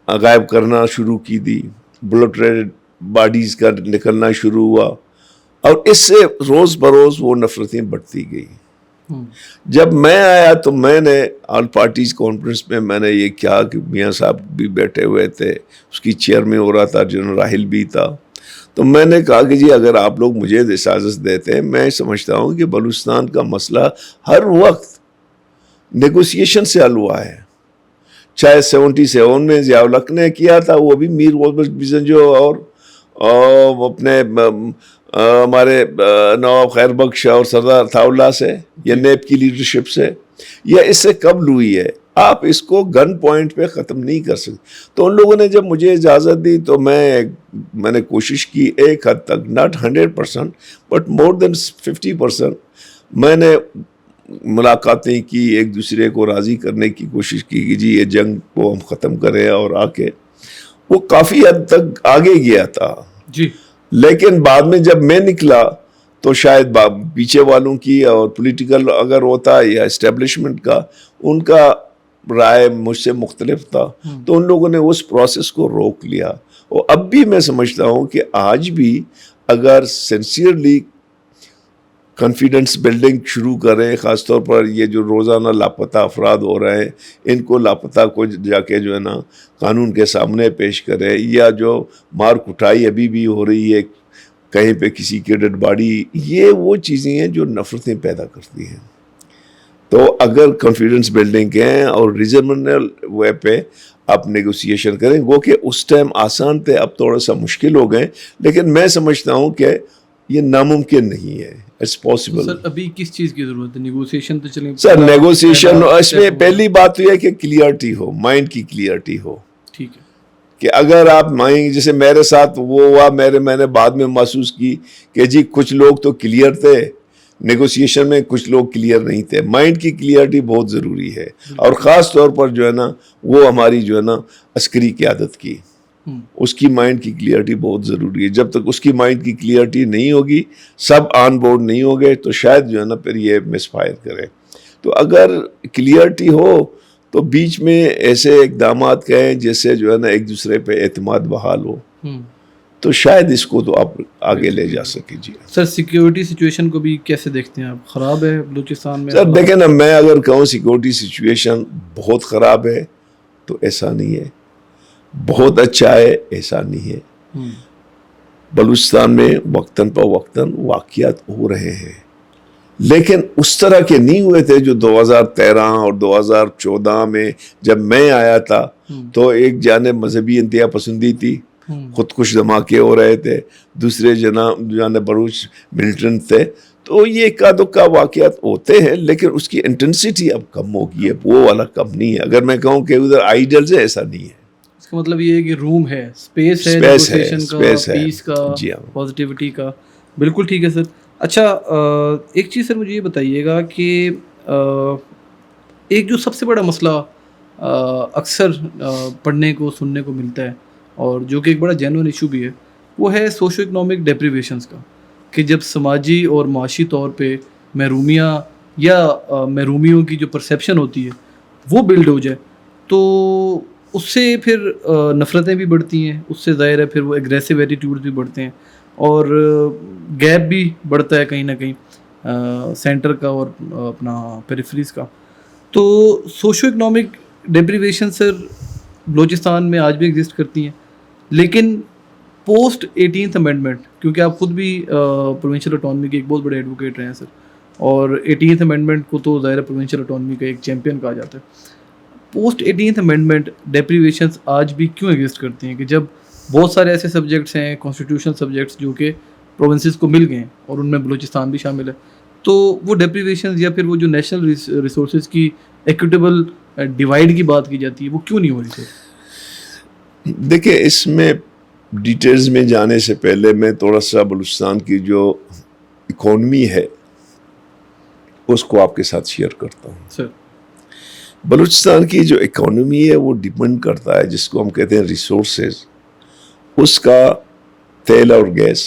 غائب کرنا شروع کی دی, بلوٹریڈ باڈیز کا نکلنا شروع ہوا اور اس سے روز بروز وہ نفرتیں بڑھتی گئی. جب میں آیا تو میں نے آل پارٹیز کانفرنس میں میں نے یہ کہا کہ میاں صاحب بھی بیٹھے ہوئے تھے, اس کی چیئر میں ہو رہا تھا, جنرل راحل بھی تھا, تو میں نے کہا کہ جی اگر آپ لوگ مجھے اجازت دیتے ہیں, میں سمجھتا ہوں کہ بلوچستان کا مسئلہ ہر وقت نیگوسیشن سے حل ہوا ہے. چاہے 77 میں ضیاء-ال-حق نے کیا تھا, وہ بھی میر غوث بزنجو اور اپنے ہمارے نواب خیر بخش اور سردار عطا اللہ سے, یا نیب کی لیڈرشپ سے, یا اس سے قبل ہوئی ہے. آپ اس کو گن پوائنٹ پہ ختم نہیں کر سکتے. تو ان لوگوں نے جب مجھے اجازت دی تو میں نے کوشش کی ایک حد تک, ناٹ 100% بٹ مور دین 50%. میں نے ملاقاتیں کی, ایک دوسرے کو راضی کرنے کی کوشش کی کہ جی یہ جنگ کو ہم ختم کریں, اور آ کے وہ کافی حد تک آگے گیا تھا جی. لیکن بعد میں جب میں نکلا تو شاید پیچھے والوں کی اور پولیٹیکل اگر ہوتا یا اسٹیبلشمنٹ کا, ان کا رائے مجھ سے مختلف تھا, تو ان لوگوں نے اس پروسیس کو روک لیا. اور اب بھی میں سمجھتا ہوں کہ آج بھی اگر سنسیئرلی کانفیڈنس بلڈنگ شروع کریں, خاص طور پر یہ جو روزانہ لاپتہ افراد ہو رہے ہیں, ان کو لاپتہ کو جا کے جو ہے نا قانون کے سامنے پیش کرے, یا جو مار کٹائی ابھی بھی ہو رہی ہے کہیں پہ کسی کی ڈیڈ باڈی, یہ وہ چیزیں ہیں جو نفرتیں پیدا کرتی ہیں. تو اگر کانفیڈنس بلڈنگ ہیں اور ریجنل وے پہ آپ نیگوسیشن کریں, وہ کہ اس ٹائم آسان تھے, اب تھوڑا سا مشکل ہو گئے, لیکن میں سمجھتا ہوں کہ یہ ناممکن نہیں ہے. It's possible. سر ابھی کس چیز کی ضرورت ہے؟ نیگوسیشن تو چلیں سر, نیگوسیشن اس میں پہلی بات تو یہ کہ کلیئرٹی ہو, مائنڈ کی کلیئرٹی ہو. ٹھیک ہے کہ اگر آپ مانگیں گے، جیسے میرے ساتھ وہ ہوا، میں نے بعد میں محسوس کی کہ جی کچھ لوگ تو کلیئر تھے نیگوسیشن میں، کچھ لوگ کلیئر نہیں تھے. مائنڈ کی کلیئرٹی بہت ضروری ہے، اور خاص طور پر جو ہے نا وہ ہماری جو ہے نا عسکری قیادت کی، اس کی مائنڈ کی کلیئرٹی بہت ضروری ہے. جب تک اس کی مائنڈ کی کلیئرٹی نہیں ہوگی، سب آن بورڈ نہیں ہو گئے، تو شاید جو ہے نا پھر یہ مس فائر کرے. تو اگر کلیئرٹی ہو تو بیچ میں ایسے اقدامات کریں جیسے جو ہے نا ایک دوسرے پہ اعتماد بحال ہو، تو شاید اس کو تو آپ آگے لے جا سکیں. جی سر، سیکیورٹی سچویشن کو بھی کیسے دیکھتے ہیں آپ؟ خراب ہے بلوچستان میں؟ سر دیکھیں نا، میں اگر کہوں سیکورٹی سچویشن بہت خراب ہے تو ایسا نہیں ہے، بہت اچھا ہے ایسا نہیں ہے. بلوچستان میں وقتاً فوقتاً واقعات ہو رہے ہیں، لیکن اس طرح کے نہیں ہوئے تھے جو 2013 اور 2014 میں جب میں آیا تھا. تو ایک جانب مذہبی انتہا پسندی تھی، خودکش دھماکے ہو رہے تھے، دوسرے جانب بلوچ ملیٹنٹ تھے. تو یہ اکا دکا واقعات ہوتے ہیں، لیکن اس کی انٹینسٹی اب کم ہو گئی ہے، وہ والا کم نہیں ہے. اگر میں کہوں کہ ادھر آئیڈلز ہے، ایسا نہیں ہے. اس کا مطلب یہ ہے کہ روم ہے، اسپیس ہے نیگوسیشن کا، پیس کا، پازیٹیوٹی کا. بالکل ٹھیک ہے سر. اچھا، ایک چیز سر مجھے یہ بتائیے گا کہ ایک جو سب سے بڑا مسئلہ اکثر پڑھنے کو سننے کو ملتا ہے، اور جو کہ ایک بڑا جینوئن ایشو بھی ہے، وہ ہے سوشو اکنامک ڈیپریویشنس کا، کہ جب سماجی اور معاشی طور پہ محرومیاں یا محرومیوں کی جو پرسیپشن ہوتی ہے وہ بلڈ ہو جائے، تو اس سے پھر نفرتیں بھی بڑھتی ہیں، اس سے ظاہر ہے پھر وہ ایگریسو ایٹیٹیوڈ بھی بڑھتے ہیں، اور گیپ بھی بڑھتا ہے کہیں نہ کہیں سینٹر کا اور اپنا پیریفریز کا. تو سوشو اکنامک ڈیپریویشن سر بلوچستان میں آج بھی ایگزسٹ کرتی ہیں، لیکن پوسٹ 18th امینڈمنٹ، کیونکہ آپ خود بھی پروونشل اٹانومی کے ایک بہت بڑے ایڈوکیٹ رہے ہیں سر، اور 18th امینڈمنٹ کو تو ظاہر پروونشل اٹانومی کا ایک چیمپئن کہا جاتا ہے. پوسٹ 18th امینڈمنٹ ڈیپریویشنس آج بھی کیوں ایگزسٹ کرتی ہیں، کہ جب بہت سارے ایسے سبجیکٹس ہیں، کانسٹیٹیوشنل سبجیکٹس، جو کہ پروونسز کو مل گئے ہیں اور ان میں بلوچستان بھی شامل ہے، تو وہ ڈیپریویشنز یا پھر وہ جو نیشنل ریسورسز کی ایکوٹیبل ڈیوائڈ کی بات کی جاتی ہے، وہ کیوں نہیں ہو رہی سر؟ دیکھیں، اس میں ڈیٹیلز میں جانے سے پہلے میں تھوڑا سا بلوچستان کی جو اکانومی ہے اس کو آپ کے ساتھ شیئر کرتا ہوں. سر، بلوچستان کی جو اکانومی ہے وہ ڈیپینڈ کرتا ہے، جس کو ہم کہتے ہیں ریسورسز، اس کا تیل اور گیس،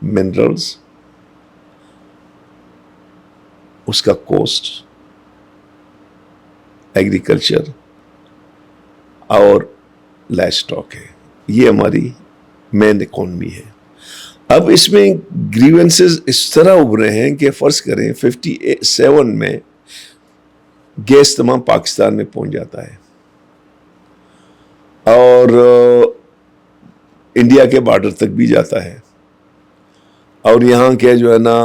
منرلز، اس کا کوسٹ، ایگریکلچر اور لائف اسٹاک ہے. یہ ہماری مین اکانومی ہے. اب اس میں گریونسز اس طرح ابھرے ہیں کہ فرض کریں 57 میں گیس تمام پاکستان میں پہنچ جاتا ہے، اور انڈیا کے بارڈر تک بھی جاتا ہے، اور یہاں کے جو ہے نا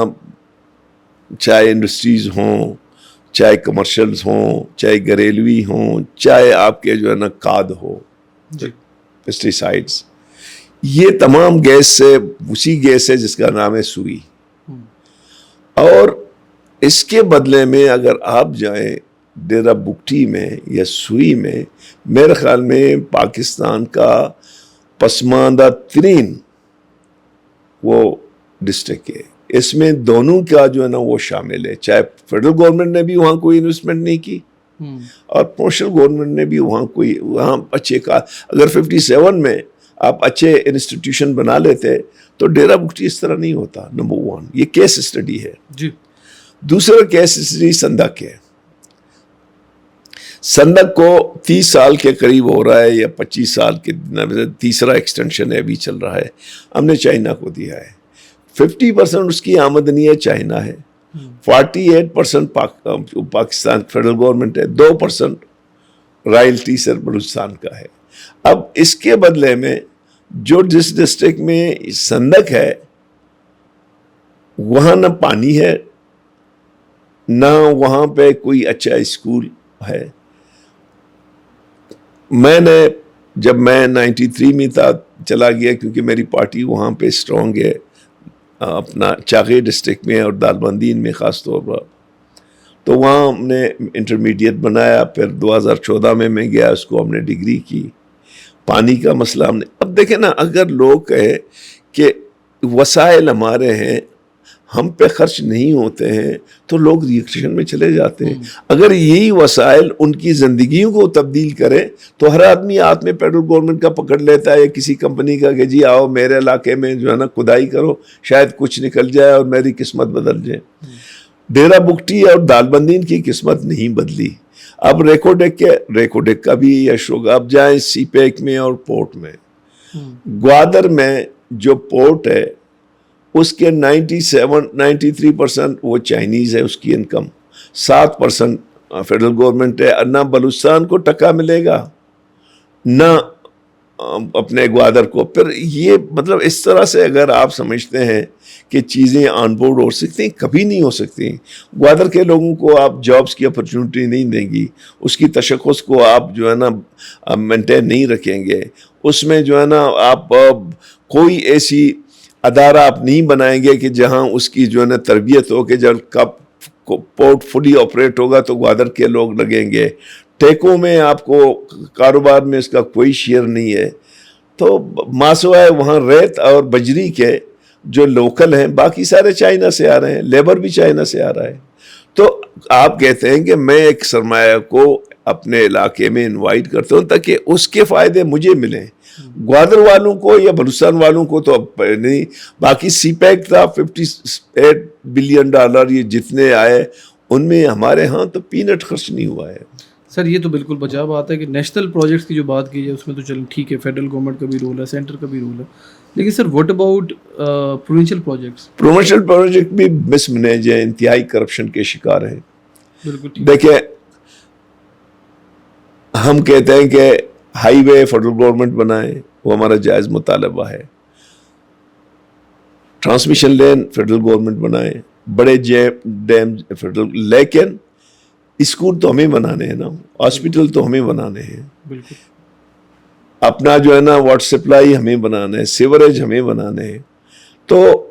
چاہے انڈسٹریز ہوں، چاہے کمرشلز ہوں، چاہے گھریلوی ہوں، چاہے آپ کے جو ہے نا کھاد ہو، پیسٹی سائڈز، یہ تمام گیس سے اسی گیس ہے جس کا نام ہے سوئی. اور اس کے بدلے میں اگر آپ جائیں ڈیرہ بگٹی میں یا سوئی میں، میرے خیال میں پاکستان کا پسماندہ ترین وہ ڈسٹرکٹ ہے. اس میں دونوں کا جو ہے نا وہ شامل ہے، چاہے فیڈرل گورنمنٹ نے بھی وہاں کوئی انویسٹمنٹ نہیں کی، اور پروونشل گورنمنٹ نے بھی وہاں اچھے کا، اگر 57 میں آپ اچھے انسٹیٹیوشن بنا لیتے تو ڈیرہ بگٹی اس طرح نہیں ہوتا. نمبر 1 یہ کیس اسٹڈی ہے. جی، دوسرا کیس اسٹڈی سندک ہے. سندک کو 30 سال کے قریب ہو رہا ہے یا 25 سال کے، تیسرا ایکسٹینشن ہے ابھی چل رہا ہے. ہم نے چائنا کو دیا ہے. 50% اس کی آمدنی ہے چائنا ہے، 48% پاکستان فیڈرل گورنمنٹ ہے، 2% رائلٹی سر بلوچستان کا ہے. اب اس کے بدلے میں جو جس ڈسٹرکٹ میں سندک ہے وہاں نہ پانی ہے، نہ وہاں پہ کوئی اچھا اسکول ہے. میں نے جب میں 93 میں تھا چلا گیا، کیونکہ میری پارٹی وہاں پہ اسٹرانگ ہے اپنا چاغے ڈسٹرکٹ میں اور دالبندین میں خاص طور پر، تو وہاں ہم نے انٹرمیڈیٹ بنایا. پھر 2014 میں گیا، اس کو ہم نے ڈگری کی. پانی کا مسئلہ ہم نے, اب دیکھیں نا, اگر لوگ کہے کہ وسائل ہمارے ہیں, ہم پہ خرچ نہیں ہوتے ہیں, تو لوگ ریئیکشن میں چلے جاتے ہیں. اگر یہی وسائل ان کی زندگیوں کو تبدیل کریں تو ہر آدمی ہاتھ میں پیڈل گورنمنٹ کا پکڑ لیتا ہے, یا کسی کمپنی کا کہ جی آؤ میرے علاقے میں جو ہے نا کھدائی کرو, شاید کچھ نکل جائے اور میری قسمت بدل جائے. ڈیرا بگٹی اور دال بندین کی قسمت نہیں بدلی. اب ریکوڈیک کا بھی یش ہوگا. اب جائیں سی پیک میں اور پورٹ میں, گوادر میں جو پورٹ ہے اس کے 93% وہ چائنیز ہے, اس کی انکم 7% فیڈرل گورنمنٹ ہے. نہ بلوچستان کو ٹکا ملے گا نہ اپنے گوادر کو. پھر یہ مطلب اس طرح سے اگر آپ سمجھتے ہیں کہ چیزیں آن بورڈ ہو سکتی ہیں, کبھی نہیں ہو سکتی. گوادر کے لوگوں کو آپ جابس کی اپرچونٹی نہیں دیں گی, اس کی تشخص کو آپ جو ہے نا مینٹین نہیں رکھیں گے, اس میں جو ہے نا آپ کوئی ایسی ادارہ آپ نہیں بنائیں گے کہ جہاں اس کی جو ہے نا تربیت ہو, کہ جب پورٹ فلی آپریٹ ہوگا تو گوادر کے لوگ لگیں گے. ٹیکوں میں آپ کو کاروبار میں اس کا کوئی شیئر نہیں ہے. تو ماسوائے وہاں ریت اور بجری کے جو لوکل ہیں, باقی سارے چائنا سے آ رہے ہیں, لیبر بھی چائنا سے آ رہا ہے. تو آپ کہتے ہیں کہ میں ایک سرمایہ کو اپنے علاقے میں انوائٹ کرتا ہوں تاکہ اس کے فائدے مجھے ملیں. گوادر والوں کو یا بلوچستان والوں کو تو اب نہیں. باقی سی پیک تھا $58 بلین, یہ جتنے آئے ان میں ہمارے ہاں تو پینٹ خرچ نہیں ہوا ہے. سر یہ تو بالکل بجا بات ہے کہ نیشنل پروجیکٹس کی جو بات کی جائے اس میں تو چلیں ٹھیک ہے, فیڈرل گورنمنٹ کا بھی رول ہے, سینٹر کا بھی رول ہے, لیکن sir what about provincial projects? Provincial project بھی مس مینیج ہیں, انتہائی کرپشن کے شکار ہیں. بالکل دیکھیں, ہم کہتے ہیں کہ ہائی وے فیڈرل گورنمنٹ بنائے, وہ ہمارا جائز مطالبہ ہے. ٹرانسمیشن لین فیڈرل گورنمنٹ بنائے, بڑے ڈیم فیڈرل, لیکن اسکول تو ہمیں بنانے ہیں نا, ہاسپٹل تو ہمیں بنانے ہیں, بالکل اپنا جو ہے نا واٹر سپلائی ہمیں بنانا ہے, سیوریج ہمیں بنانے ہیں. تو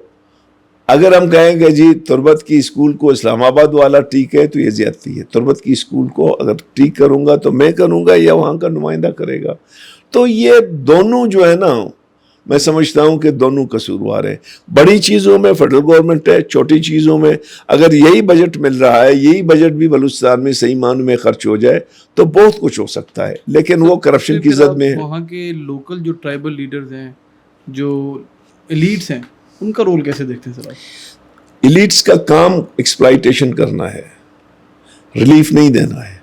اگر ہم کہیں کہ جی تربت کی اسکول کو اسلام آباد والا ٹھیک ہے تو یہ زیادتی ہے. تربت کی اسکول کو اگر ٹھیک کروں گا تو میں کروں گا یا وہاں کا نمائندہ کرے گا. تو یہ دونوں جو ہے نا, میں سمجھتا ہوں کہ دونوں قصوروار ہیں. بڑی چیزوں میں فیڈرل گورنمنٹ ہے, چھوٹی چیزوں میں اگر یہی بجٹ مل رہا ہے, یہی بجٹ بھی بلوچستان میں صحیح معنوں میں خرچ ہو جائے تو بہت کچھ ہو سکتا ہے. لیکن وہ کرپشن کی زد میں ہے. وہاں کے لوکل جو ٹرائبل لیڈرز ہیں, جو ایلیٹس ہیں, ان کا رول کیسے دیکھتے ہیں سر آپ؟ ایلیٹس کا کام ایکسپلائٹیشن کرنا ہے, ریلیف نہیں دینا ہے.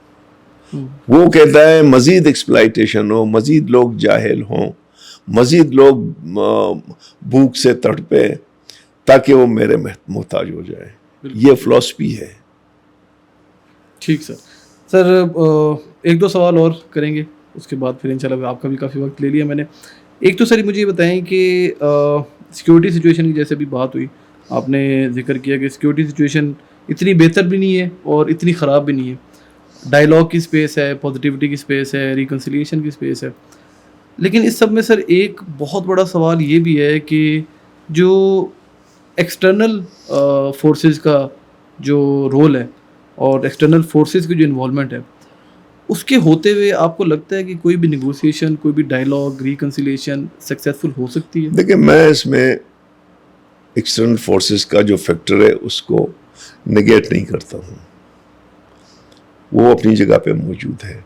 وہ کہتا ہے مزید ایکسپلائٹیشن ہو, مزید لوگ جاہل ہوں, مزید لوگ بھوک سے تڑپے تاکہ وہ میرے محتاج ہو جائے. یہ فلسفی ہے. ٹھیک سر. سر ایک دو سوال اور کریں گے, اس کے بعد پھر انشاءاللہ آپ کا بھی کافی وقت لے لیا میں نے. ایک تو سر مجھے یہ بتائیں کہ سیکورٹی سچویشن کی جیسے بھی بات ہوئی, آپ نے ذکر کیا کہ سیکورٹی سچویشن اتنی بہتر بھی نہیں ہے اور اتنی خراب بھی نہیں ہے. ڈائلاگ کی سپیس ہے, پازیٹیوٹی کی سپیس ہے, ریکنسیلیشن کی سپیس ہے. لیکن اس سب میں سر ایک بہت بڑا سوال یہ بھی ہے کہ جو ایکسٹرنل فورسز کا جو رول ہے اور ایکسٹرنل فورسز کی جو انوالومنٹ ہے, اس کے ہوتے ہوئے آپ کو لگتا ہے کہ کوئی بھی نیگوسیشن, کوئی بھی ڈائلاگ, ریکنسیلیشن سکسیزفل ہو سکتی ہے؟ دیکھیں, میں اس میں ایکسٹرنل فورسز کا جو فیکٹر ہے اس کو نگیٹ نہیں کرتا ہوں, وہ اپنی جگہ پہ موجود ہے.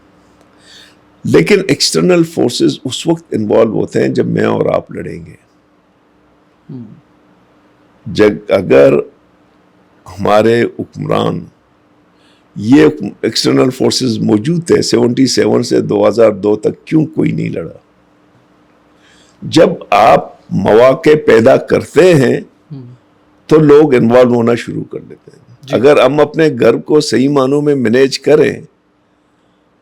لیکن ایکسٹرنل فورسز اس وقت انوالو ہوتے ہیں جب میں اور آپ لڑیں گے. اگر ہمارے حکمران یہ ایکسٹرنل فورسز موجود تھے 77 سے 2002 تک, کیوں کوئی نہیں لڑا؟ جب آپ مواقع پیدا کرتے ہیں تو لوگ انوالو ہونا شروع کر دیتے ہیں. اگر ہم اپنے گھر کو صحیح معنوں میں مینیج کریں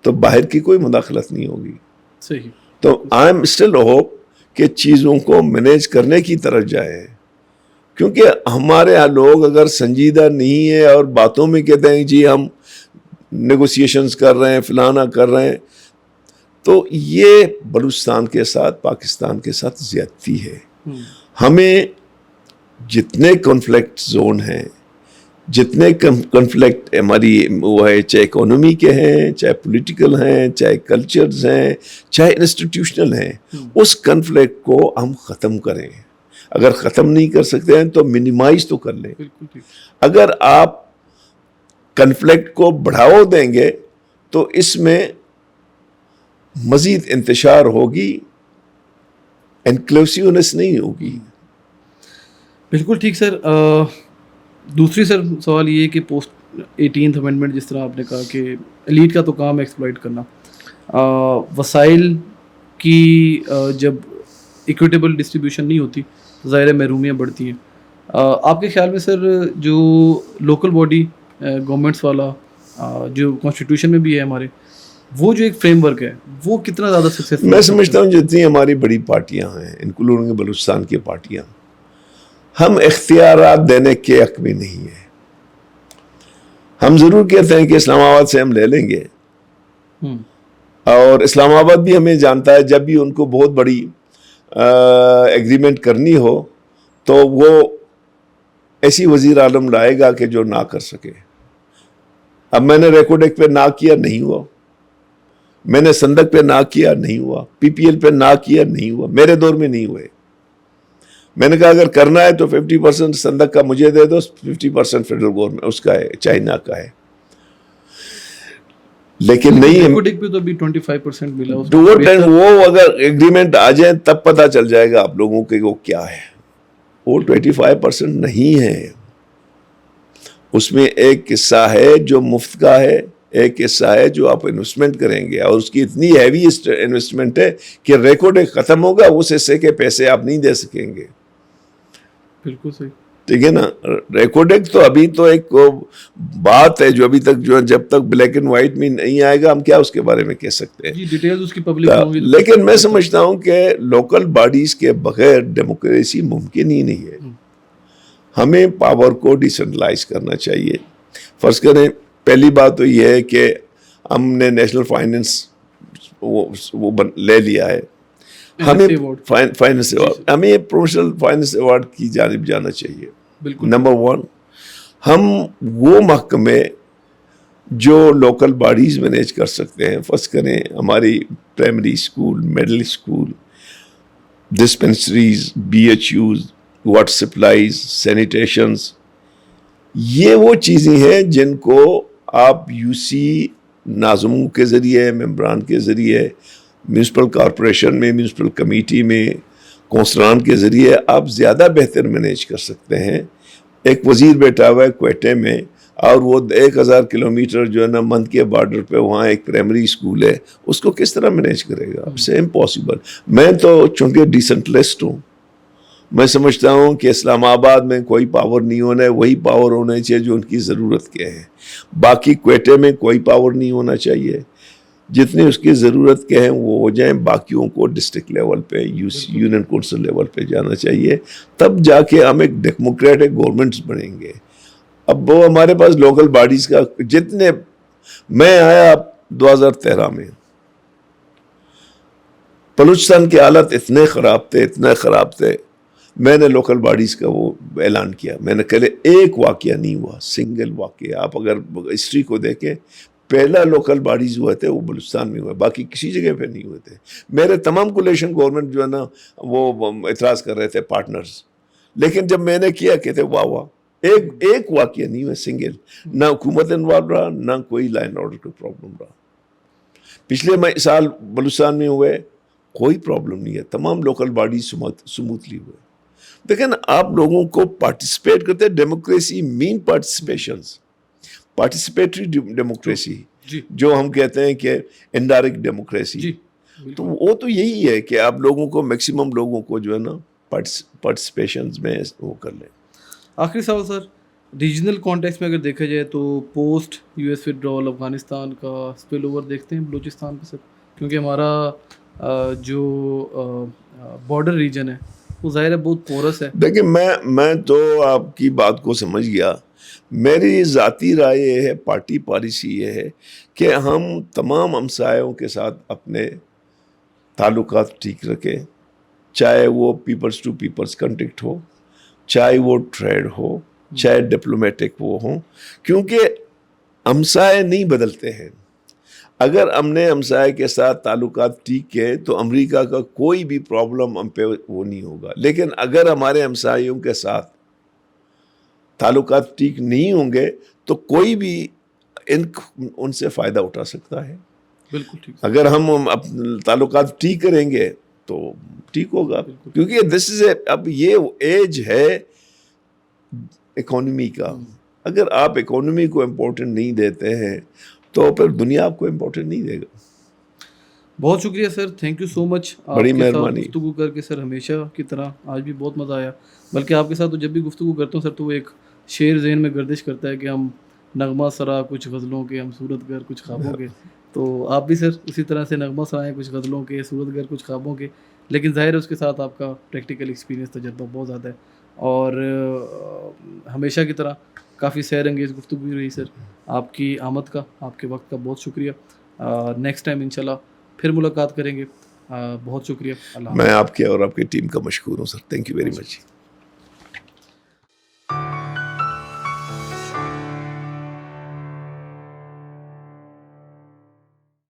تو باہر کی کوئی مداخلت نہیں ہوگی. صحیح. تو آئی ایم اسٹل ہوپ کہ چیزوں کو مینیج کرنے کی طرف جائے, کیونکہ ہمارے یہاں لوگ اگر سنجیدہ نہیں ہے اور باتوں میں کہتے ہیں جی ہم نیگوسیشنز کر رہے ہیں, فلانا کر رہے ہیں, تو یہ بلوچستان کے ساتھ, پاکستان کے ساتھ زیادتی ہے. ہمیں جتنے کنفلکٹ زون ہیں جتنے کنفلکٹ ہماری وہ ہے، چاہے اکانومی کے ہیں، چاہے پولیٹیکل ہیں، چاہے کلچرز ہیں، چاہے انسٹیٹیوشنل ہیں، اس کنفلکٹ کو ہم ختم کریں. اگر ختم نہیں کر سکتے ہیں تو منیمائز تو کر لیں. بالکل ٹھیک. اگر آپ کنفلکٹ کو بڑھاؤ دیں گے تو اس میں مزید انتشار ہوگی، انکلوسیونیس نہیں ہوگی. بالکل ٹھیک سر. دوسری سر سوال یہ ہے کہ پوسٹ 18th امینڈمنٹ جس طرح آپ نے کہا کہ ایلیٹ کا تو کام ہے ایکسپلائٹ کرنا، وسائل کی جب ایکویٹیبل ڈسٹریبیوشن نہیں ہوتی تو ظاہر ہے محرومیاں بڑھتی ہیں. آپ کے خیال میں سر جو لوکل باڈی گورنمنٹس والا جو کانسٹیٹیوشن میں بھی ہے ہمارے، وہ جو ایک فریم ورک ہے وہ کتنا زیادہ سکسیسفل؟ میں سمجھتا ہوں جتنی ہماری بڑی پارٹیاں ہیں انکلوڈنگ بلوچستان کی پارٹیاں، ہم اختیارات دینے کے حق میں نہیں ہیں. ہم ضرور کہتے ہیں کہ اسلام آباد سے ہم لے لیں گے، اور اسلام آباد بھی ہمیں جانتا ہے جب بھی ان کو بہت بڑی ایگریمنٹ کرنی ہو تو وہ ایسی وزیر اعظم لائے گا کہ جو نہ کر سکے. اب میں نے ریکارڈ ایکٹ پہ نہ کیا، نہیں ہوا. میں نے صندوق پہ نہ کیا، نہیں ہوا. پی پی ایل پہ نہ کیا، نہیں ہوا. میرے دور میں نہیں ہوئے. میں نے کہا اگر کرنا ہے تو 50% صندوق کا مجھے دے دو، 50% فیڈرل گورنمنٹ اس کا ہے، چائنا کا ہے. لیکن نہیں، پہ تو ابھی 25% ملا. وہ اگر ایگریمنٹ آ جائیں تب پتہ چل جائے گا آپ لوگوں کے وہ کیا ہے. وہ 25% نہیں ہے. اس میں ایک حصہ ہے جو مفت کا ہے، ایک حصہ ہے جو آپ انویسٹمنٹ کریں گے، اور اس کی اتنی ہیوی انویسٹمنٹ ہے کہ ریکارڈ ختم ہوگا اس حصے کے پیسے آپ نہیں دے سکیں گے. بالکل صحیح. ٹھیک ہے نا. ریکارڈنگ تو ابھی تو ایک بات ہے جو ابھی تک جو جب تک بلیک اینڈ وائٹ میں نہیں آئے گا ہم کیا اس کے بارے میں کہہ سکتے ہیں. ڈیٹیلز اس کی پبلک ہوں گی. لیکن میں سمجھتا ہوں کہ لوکل باڈیز کے بغیر ڈیموکریسی ممکن ہی نہیں ہے. ہمیں پاور کو ڈیسنٹرلائز کرنا چاہیے. فرض کریں پہلی بات تو یہ ہے کہ ہم نے نیشنل فائننس وہ لے لیا ہے، ہمیں فائننس ایوارڈ، ہمیں پروفیشنل فائننس ایوارڈ کی جانب جانا چاہیے. نمبر 1، ہم وہ محکمے جو لوکل باڈیز مینیج کر سکتے ہیں، فرض کریں ہماری primary school, middle school, dispensaries, BHUs، water supplies, sanitations, یہ وہ چیزیں ہیں جن کو آپ UC ناظموں کے ذریعے، ممبران کے ذریعے، میونسپل کارپوریشن میں، میونسپل کمیٹی میں، کونسلان کے ذریعے آپ زیادہ بہتر مینیج کر سکتے ہیں. ایک وزیر بیٹھا ہوا ہے کوئٹے میں، اور وہ 1000 کلومیٹر جو ہے نا مند کے بارڈر پہ وہاں ایک پرائمری اسکول ہے، اس کو کس طرح مینیج کرے گا؟ سے امپاسبل. میں تو چونکہ ڈیسنٹرلسٹ ہوں، میں سمجھتا ہوں کہ اسلام آباد میں کوئی پاور نہیں ہونا ہے، وہی پاور ہونا چاہیے جو ان کی ضرورت کے ہے. باقی کوئٹے میں کوئی پاور نہیں ہونا چاہیے، جتنے اس کی ضرورت کے ہیں وہ ہو جائیں. باقیوں کو ڈسٹرکٹ لیول پہ، یونین کونسل لیول پہ جانا چاہیے، تب جا کے ہم ایک ڈیموکریٹک گورنمنٹس بنیں گے. اب وہ ہمارے پاس لوکل باڈیز کا جتنے، میں آیا 2013 میں، بلوچستان کے حالت اتنے خراب تھے، میں نے لوکل باڈیز کا وہ اعلان کیا. میں نے کہلے ایک واقعہ نہیں ہوا، سنگل واقعہ. آپ اگر ہسٹری کو دیکھیں، پہلا لوکل باڈیز ہوئے تھے وہ بلوچستان میں ہوئے، باقی کسی جگہ پہ نہیں ہوئے تھے. میرے تمام کولیشن گورنمنٹ جو ہے نا وہ اعتراض کر رہے تھے، پارٹنرز. لیکن جب میں نے کیا کہتے واہ واہ، ایک واقعہ نہیں ہوا، سنگل. نہ حکومت انوالو رہا، نہ کوئی لا اینڈ آرڈر کا پرابلم رہا. پچھلے سال بلوچستان میں ہوئے، کوئی پرابلم نہیں ہے، تمام لوکل باڈی سموتھلی ہوئے. دیکھیں نا، آپ لوگوں کو پارٹیسپیٹ کرتے، ڈیموکریسی مین پارٹیسپیشنز، پارٹیسپیٹری ڈیموکریسی جو ہم کہتے ہیں کہ انڈائریکٹ ڈیموکریسی. تو وہ تو یہی ہے کہ آپ لوگوں کو میکسیمم لوگوں کو جو ہے نا پارٹیسپیشنز میں وہ کر لیں. آخری سوال سر، ریجنل کانٹیکس میں اگر دیکھا جائے تو پوسٹ US وڈرول افغانستان کا اسپل اوور دیکھتے ہیں بلوچستان پہ سر، کیونکہ ہمارا جو بارڈر ریجن ہے وہ ظاہر ہے بہت پورس ہے. دیکھیں میں تو آپ کی بات کو سمجھ گیا. میری ذاتی رائے یہ ہے، پارٹی پالیسی یہ ہے کہ ہم تمام ہمسایوں کے ساتھ اپنے تعلقات ٹھیک رکھیں، چاہے وہ پیپلز ٹو پیپلز کنٹیکٹ ہو، چاہے وہ ٹریڈ ہو، چاہے ڈپلومیٹک وہ ہوں، کیونکہ ہمسائے نہیں بدلتے ہیں. اگر ہم نے ہمسائے کے ساتھ تعلقات ٹھیک کیے تو امریکہ کا کوئی بھی پرابلم ہم پہ وہ نہیں ہوگا. لیکن اگر ہمارے ہمسائیوں کے ساتھ تعلقات ٹھیک نہیں ہوں گے تو کوئی بھی ان سے فائدہ اٹھا سکتا ہے. بالکل ٹھیک. اگر ہم تعلقات ٹھیک کریں گے تو ٹھیک ہوگا، کیونکہ دس از اب یہ ایج ہے اکانومی کا. اگر آپ اکانومی کو امپورٹنٹ نہیں دیتے ہیں تو پھر دنیا آپ کو امپورٹنٹ نہیں دے گا. بہت شکریہ سر، تھینک یو سو مچ. بڑی مہربانی. گفتگو کر کے سر ہمیشہ کی طرح آج بھی بہت مزہ آیا. بلکہ آپ کے ساتھ تو جب بھی گفتگو کرتا ہوں سر تو وہ ایک شعر ذہن میں گردش کرتا ہے کہ ہم نغمہ سرا کچھ غزلوں کے، ہم صورت گر کچھ خوابوں کے. تو آپ بھی سر اسی طرح سے نغمہ سرائیں کچھ غزلوں کے، صورت گر کچھ خوابوں کے. لیکن ظاہر ہے اس کے ساتھ آپ کا پریکٹیکل ایکسپیرینس، تجربہ بہت زیادہ ہے. اور ہمیشہ کی طرح کافی سیر انگیز گفتگو رہی سر. آپ کی آمد کا، آپ کے وقت کا بہت شکریہ. نیکسٹ ٹائم انشاءاللہ پھر ملاقات کریں گے. بہت شکریہ. اللہ میں آپ کے اور آپ کی ٹیم کا مشکور ہوں sir. Thank you very much.